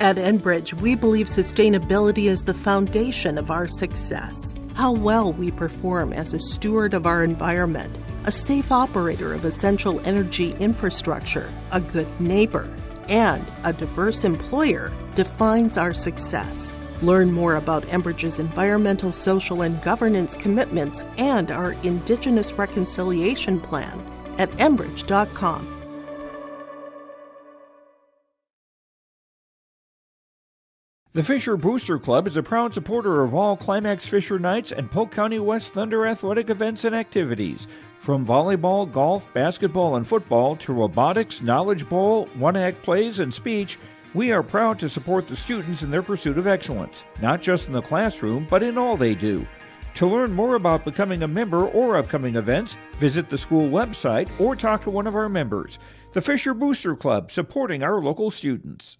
At Enbridge, we believe sustainability is the foundation of our success. How well we perform as a steward of our environment, a safe operator of essential energy infrastructure, a good neighbor, and a diverse employer defines our success. Learn more about Enbridge's environmental, social, and governance commitments and our Indigenous Reconciliation Plan at Enbridge.com. The Fisher Booster Club is a proud supporter of all Climax-Fisher Knights and Polk County West Thunder athletic events and activities. From volleyball, golf, basketball, and football to robotics, knowledge bowl, one-act plays, and speech, we are proud to support the students in their pursuit of excellence, not just in the classroom, but in all they do. To learn more about becoming a member or upcoming events, visit the school website or talk to one of our members. The Fisher Booster Club, supporting our local students.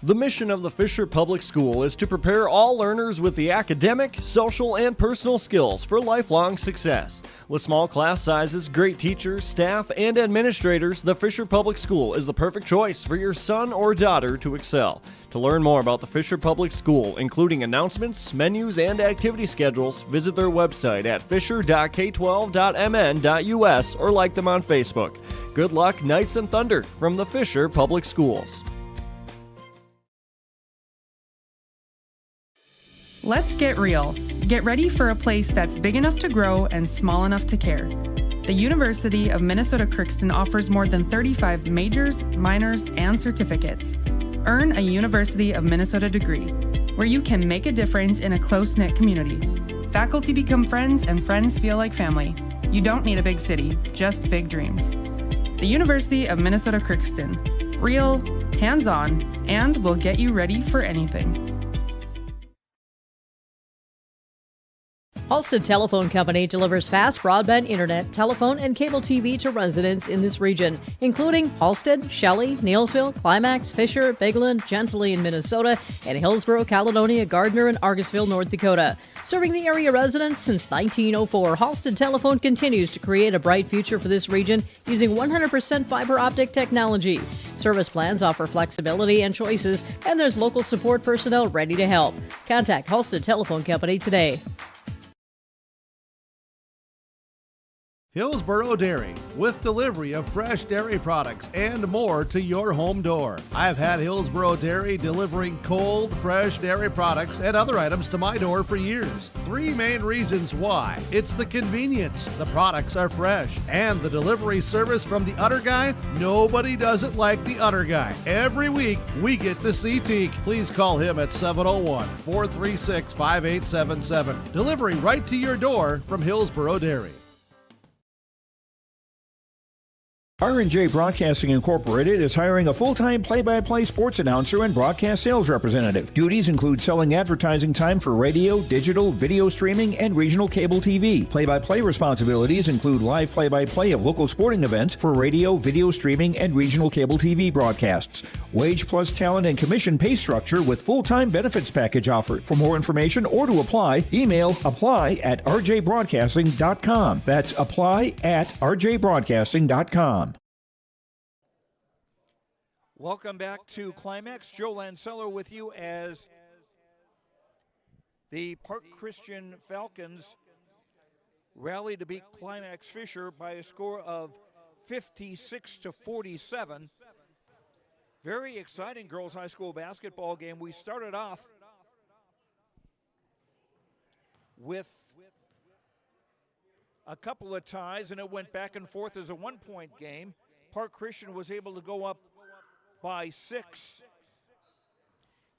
The mission of the Fisher Public School is to prepare all learners with the academic, social, and personal skills for lifelong success. With small class sizes, great teachers, staff, and administrators, the Fisher Public School is the perfect choice for your son or daughter to excel. To learn more about the Fisher Public School, including announcements, menus, and activity schedules, visit their website at fisher.k12.mn.us or like them on Facebook. Good luck, Knights and Thunder, from the Fisher Public Schools. Let's get real. Get ready for a place that's big enough to grow and small enough to care. The University of Minnesota Crookston offers more than 35 majors, minors, and certificates. Earn a University of Minnesota degree, where you can make a difference in a close-knit community. Faculty become friends and friends feel like family. You don't need a big city, just big dreams. The University of Minnesota Crookston. Real, hands-on, and will get you ready for anything. Halstead Telephone Company delivers fast broadband internet, telephone, and cable TV to residents in this region, including Halstead, Shelley, Neillsville, Climax-Fisher, Bigland, Gentilly in Minnesota, and Hillsborough, Caledonia, Gardner, and Argosville, North Dakota. Serving the area residents since 1904, Halstead Telephone continues to create a bright future for this region using 100% fiber optic technology. Service plans offer flexibility and choices, and there's local support personnel ready to help. Contact Halstead Telephone Company today. Hillsborough Dairy, with delivery of fresh dairy products and more to your home door. I've had Hillsborough Dairy delivering cold, fresh dairy products and other items to my door for years. 3 main reasons why. It's the convenience, the products are fresh, and the delivery service from the Udder Guy. Nobody does it like the Udder Guy. Every week, we get the CT. Please call him at 701-436-5877. Delivery right to your door from Hillsborough Dairy. R&J Broadcasting Incorporated is hiring a full-time play-by-play sports announcer and broadcast sales representative. Duties include selling advertising time for radio, digital, video streaming, and regional cable TV. Play-by-play responsibilities include live play-by-play of local sporting events for radio, video streaming, and regional cable TV broadcasts. Wage plus talent and commission pay structure with full-time benefits package offered. For more information or to apply, email apply@rjbroadcasting.com. That's apply@rjbroadcasting.com. Welcome back to Climax. Joe Lancello with you as the Park Christian Falcons rally to beat Climax-Fisher by a score of 56-47. Very exciting girls high school basketball game. We started off with a couple of ties, and it went back and forth as a one-point game. Park Christian was able to go up by 6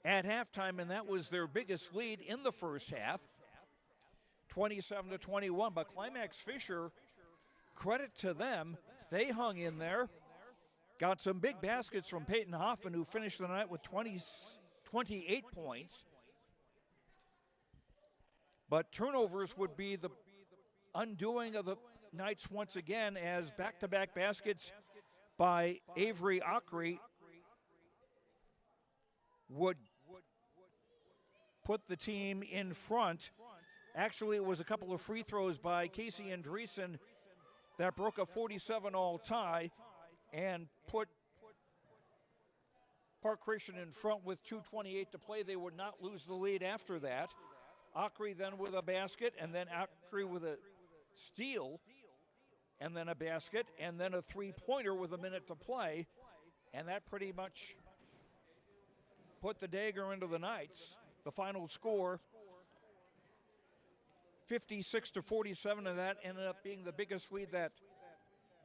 at halftime, and that was their biggest lead in the first half, 27-21. But Climax-Fisher, credit to them, they hung in there, got some big baskets from Peyton Hoffman, who finished the night with 28 points. But turnovers would be the undoing of the Knights once again, as back-to-back baskets by Avery Ockery would put the team in front. Actually, it was a couple of free throws by Casey Andreessen that broke a 47-all tie and put Park Christian in front with 2:28 to play. They would not lose the lead after that. Ockery then with a basket, and then Ockery with a steal, and then a basket, and then a three-pointer with a minute to play, and that pretty much put the dagger into the Knights. The final score, 56-47, and that ended up being the biggest lead that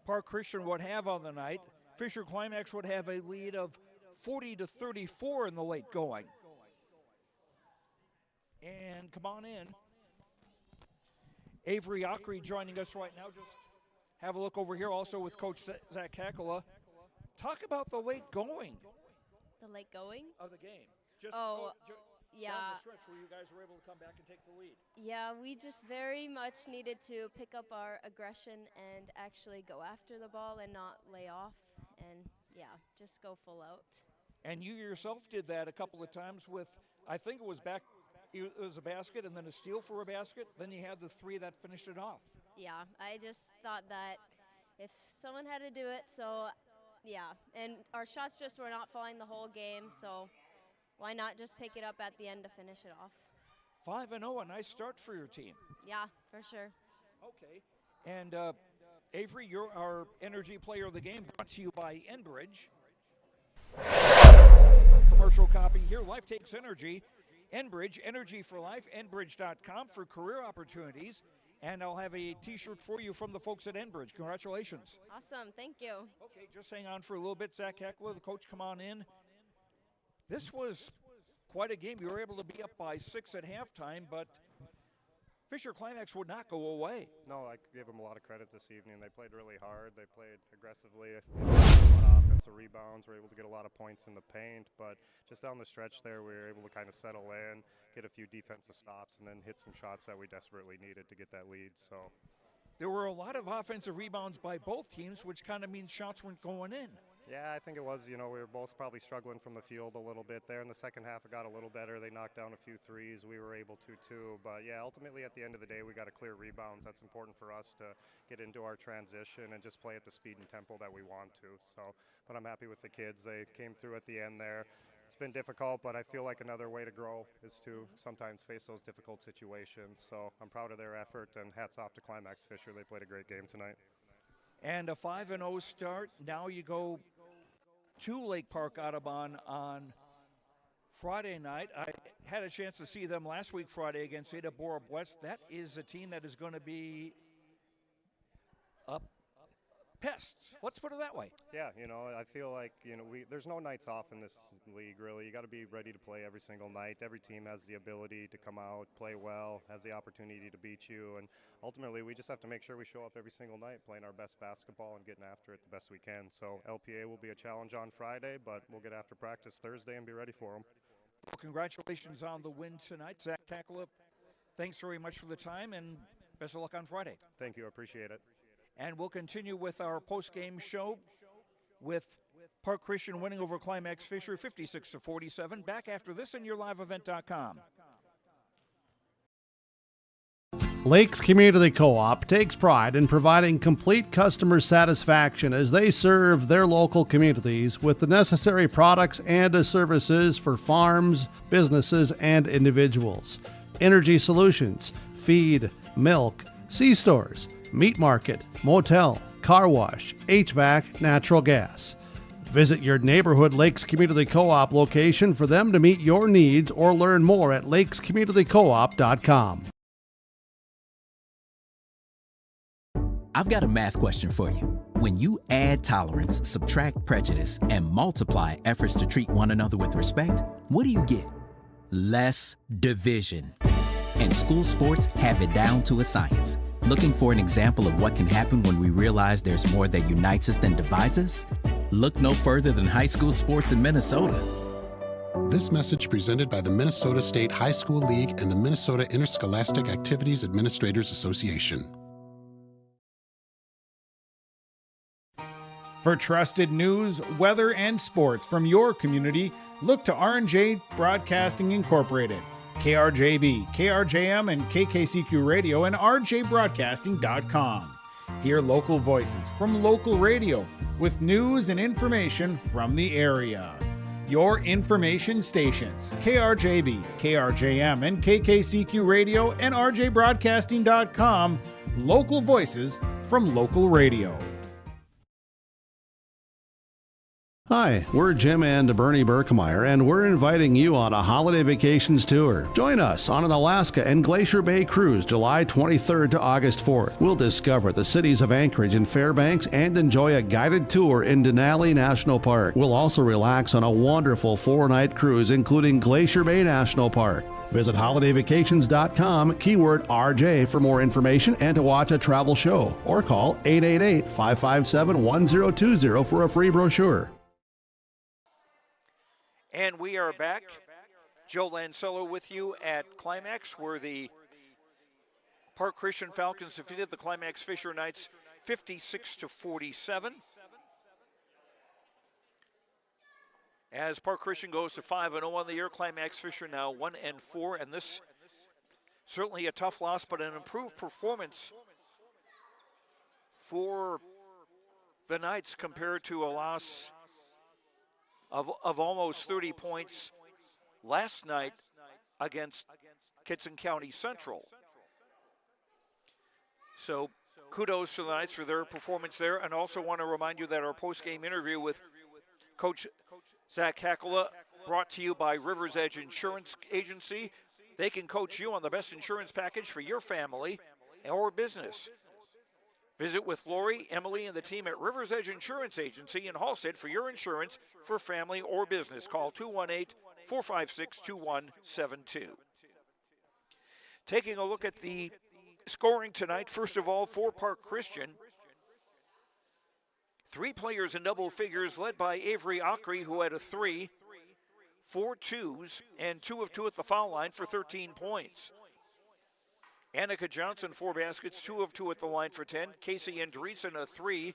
Park Christian would have on the night. Fisher Climax would have a lead of 40-34 in the late going. And come on in. Avery Ockery joining us right now. Just have a look over here also with Coach Zach Hakala. Talk about the late going. The late going? Of the game. Just yeah. Down the stretch where you guys were able to come back and take the lead. Yeah, we just very much needed to pick up our aggression and actually go after the ball and not lay off. And, yeah, just go full out. And you yourself did that a couple of times with, I think it was a basket and then a steal for a basket. Then you had the three that finished it off. Yeah, I just thought that if someone had to do it, so yeah. And our shots just were not falling the whole game, so why not just pick it up at the end to finish it off? 5-0, a nice start for your team. Yeah, for sure. Okay. And Avery, you're our energy player of the game, brought to you by Enbridge. Commercial copy here. Life takes energy. Enbridge, energy for life, enbridge.com for career opportunities. And I'll have a T-shirt for you from the folks at Enbridge. Congratulations. Awesome. Thank you. Okay, just hang on for a little bit. Zach Heckler, the coach, come on in. This was quite a game. You were able to be up by 6 at halftime, but Fisher Climax would not go away. No, I give them a lot of credit this evening. They played really hard. They played aggressively. A lot of offensive rebounds. Were able to get a lot of points in the paint. But just down the stretch there, we were able to kind of settle in, get a few defensive stops, and then hit some shots that we desperately needed to get that lead. So there were a lot of offensive rebounds by both teams, which kind of means shots weren't going in. Yeah, I think it was, we were both probably struggling from the field a little bit there. In the second half, it got a little better. They knocked down a few threes. We were able to, too. But, yeah, ultimately, at the end of the day, we got to clear rebounds. That's important for us to get into our transition and just play at the speed and tempo that we want to. So, but I'm happy with the kids. They came through at the end there. It's been difficult, but I feel like another way to grow is to sometimes face those difficult situations. So I'm proud of their effort, and hats off to Climax-Fisher. They played a great game tonight. And a 5-0 start. Now you go to Lake Park Audubon on Friday night. I had a chance to see them last week Friday against Ada Borup West. That is a team that is going to be up pests. Let's put it that way. Yeah, I feel like, there's no nights off in this league, really. You got to be ready to play every single night. Every team has the ability to come out, play well, has the opportunity to beat you, and ultimately we just have to make sure we show up every single night playing our best basketball and getting after it the best we can. So LPA will be a challenge on Friday, but we'll get after practice Thursday and be ready for them. Well, congratulations on the win tonight. Zach Takala, thanks very much for the time, and best of luck on Friday. Thank you. I appreciate it. And we'll continue with our post-game show with Park Christian winning over Climax-Fisher 56-47. Back after this on YourLiveEvent.com. Lakes Community Co-op takes pride in providing complete customer satisfaction as they serve their local communities with the necessary products and services for farms, businesses, and individuals. Energy solutions, feed, milk, C-stores, meat market, motel, car wash, HVAC, natural gas. Visit your neighborhood Lakes Community Co-op location for them to meet your needs or learn more at lakescommunitycoop.com. I've got a math question for you. When you add tolerance, subtract prejudice, and multiply efforts to treat one another with respect, what do you get? Less division. And school sports have it down to a science. Looking for an example of what can happen when we realize there's more that unites us than divides us? Look no further than high school sports in Minnesota. This message presented by the Minnesota State High School League and the Minnesota Interscholastic Activities Administrators Association. For trusted news, weather, and sports from your community, look to R&J Broadcasting Incorporated. KRJB, KRJM, and KKCQ Radio and RJBroadcasting.com. Hear local voices from local radio with news and information from the area. Your information stations, KRJB, KRJM, and KKCQ Radio and RJBroadcasting.com. Local voices from local radio. Hi, we're Jim and Bernie Berkemeyer, and we're inviting you on a holiday vacations tour. Join us on an Alaska and Glacier Bay cruise July 23rd to August 4th. We'll discover the cities of Anchorage and Fairbanks and enjoy a guided tour in Denali National Park. We'll also relax on a wonderful 4-night cruise, including Glacier Bay National Park. Visit holidayvacations.com, keyword RJ for more information and to watch a travel show, or call 888-557-1020 for a free brochure. And we are back. Joe Lancello with you at Climax, where the Park Christian Falcons defeated the Climax-Fisher Knights 56-47. As Park Christian goes to 5-0 on the year, Climax-Fisher now 1-4, and this certainly a tough loss, but an improved performance for the Knights compared to a loss of almost 30 points last night against Kitson County Central. So kudos to the Knights for their performance there, and also want to remind you that our post-game interview with Coach Zach Hakala brought to you by River's Edge Insurance Agency. They can coach you on the best insurance package for your family or business. Visit with Lori, Emily, and the team at River's Edge Insurance Agency in Halstead for your insurance for family or business. Call 218-456-2172. Taking a look at the scoring tonight, first of all, for Park Christian, 3 players in double figures led by Avery Ockery, who had a 3, 4 twos, and 2 of 2 at the foul line for 13 points. Annika Johnson, 4 baskets, 2 of 2 at the line for 10. Casey Andreessen, a 3,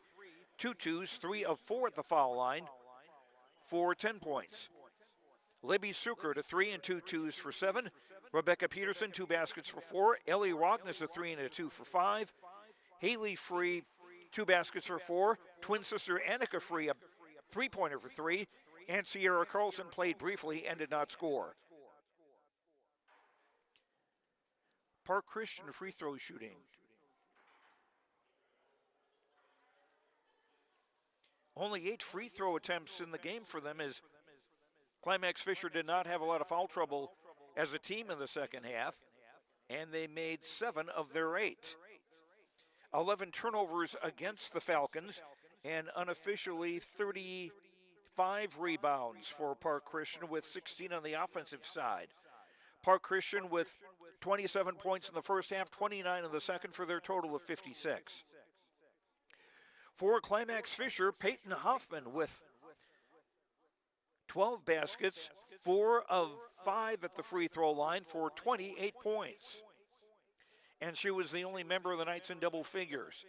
2 twos, 3 of 4 at the foul line for 10 points. Libby Sukert, a 3 and 2 twos for 7. Rebecca Peterson, 2 baskets for 4. Ellie Rogness, a 3 and a 2 for 5. Haley Free, 2 baskets for 4. Twin sister Annika Free, a 3-pointer for 3. And Sierra Carlson played briefly and did not score. Park Christian free throw shooting. Only 8 free throw attempts in the game for them, as Climax-Fisher did not have a lot of foul trouble as a team in the second half, and they made 7 of their 8. 11 turnovers against the Falcons, and unofficially 35 rebounds for Park Christian, with 16 on the offensive side. Park Christian with 27 points in the first half, 29 in the second, for their total of 56. For Climax-Fisher, Peyton Hoffman with 12 baskets, 4 of 5 at the free throw line for 28 points. And she was the only member of the Knights in double figures.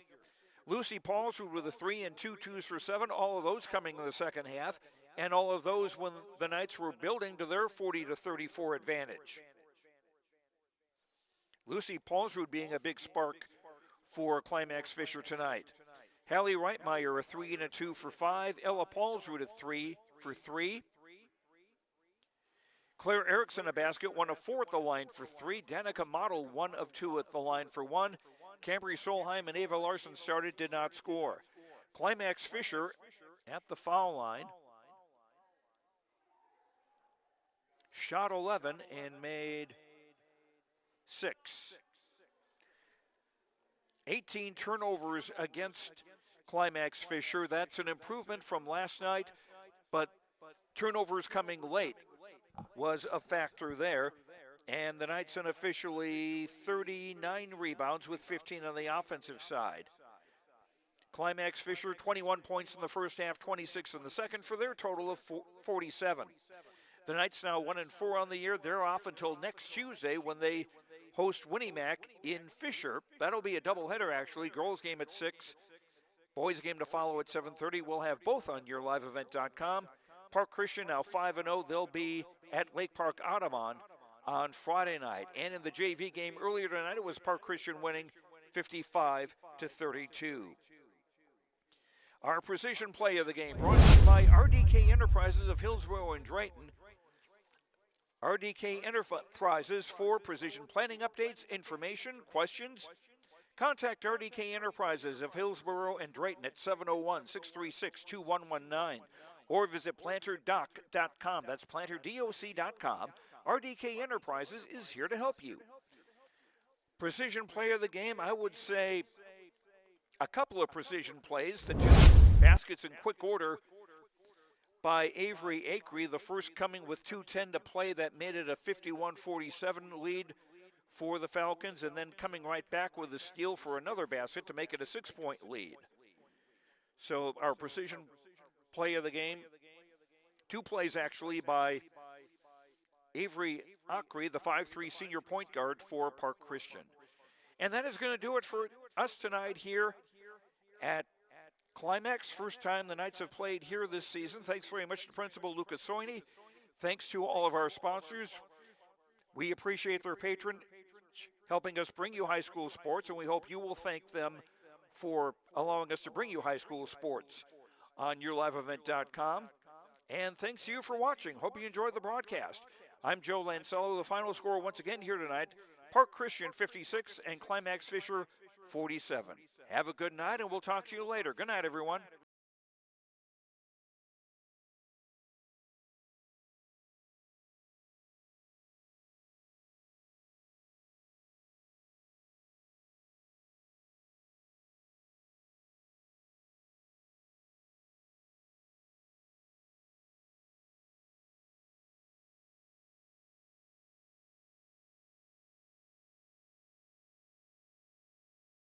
Lucy Paulswood with a 3 and 2 twos for 7, all of those coming in the second half, and all of those when the Knights were building to their 40-34 advantage. Lucy Paulswood being a big spark for Climax-Fisher tonight. Hallie Reitmeyer, a 3 and a 2 for 5. Ella Paulswood, a 3 for 3. Claire Erickson, a basket, 1 of 4 at the line for 3. Danica Model, 1 of 2 at the line for 1. Cambry Solheim and Ava Larson started, did not score. Climax-Fisher at the foul line shot 11 and made 6. 18 turnovers against Climax-Fisher. That's an improvement from last night, but turnovers coming late was a factor there. And the Knights unofficially 39 rebounds with 15 on the offensive side. Climax-Fisher 21 points in the first half, 26 in the second, for their total of 47. The Knights now 1-4 on the year. They're off until next Tuesday when they host Winnie-Mac in Fisher. That'll be a doubleheader, actually. Girls game at 6, boys game to follow at 7:30. We'll have both on yourliveevent.com. Park Christian now 5-0. They'll be at Lake Park Audubon on Friday night. And in the JV game earlier tonight, it was Park Christian winning 55-32. Our precision play of the game brought to you by RDK Enterprises of Hillsborough and Drayton. RDK Enterprises for precision planning updates, information, questions. Contact RDK Enterprises of Hillsborough and Drayton at 701-636-2119 or visit planterdoc.com. That's planterdoc.com. RDK Enterprises is here to help you. Precision play of the game, I would say a couple of precision plays. The 2 baskets in quick order by Avery Acree, the first coming with 2:10 to play. That made it a 51-47 lead for the Falcons, and then coming right back with a steal for another basket to make it a 6-point lead. So our precision play of the game, 2 plays actually by Avery Acree, the 5'3" senior point guard for Park Christian. And that is going to do it for us tonight here at Climax. First time the Knights have played here this season. Thanks very much to Principal Lucas Soini. Thanks to all of our sponsors. We appreciate their patronage, helping us bring you high school sports, and we hope you will thank them for allowing us to bring you high school sports on yourliveevent.com. And thanks to you for watching. Hope you enjoyed the broadcast. I'm Joe Lancello. The final score once again here tonight, Park Christian 56 and Climax-Fisher 47. Have a good night, and we'll talk to you later. Good night, everyone.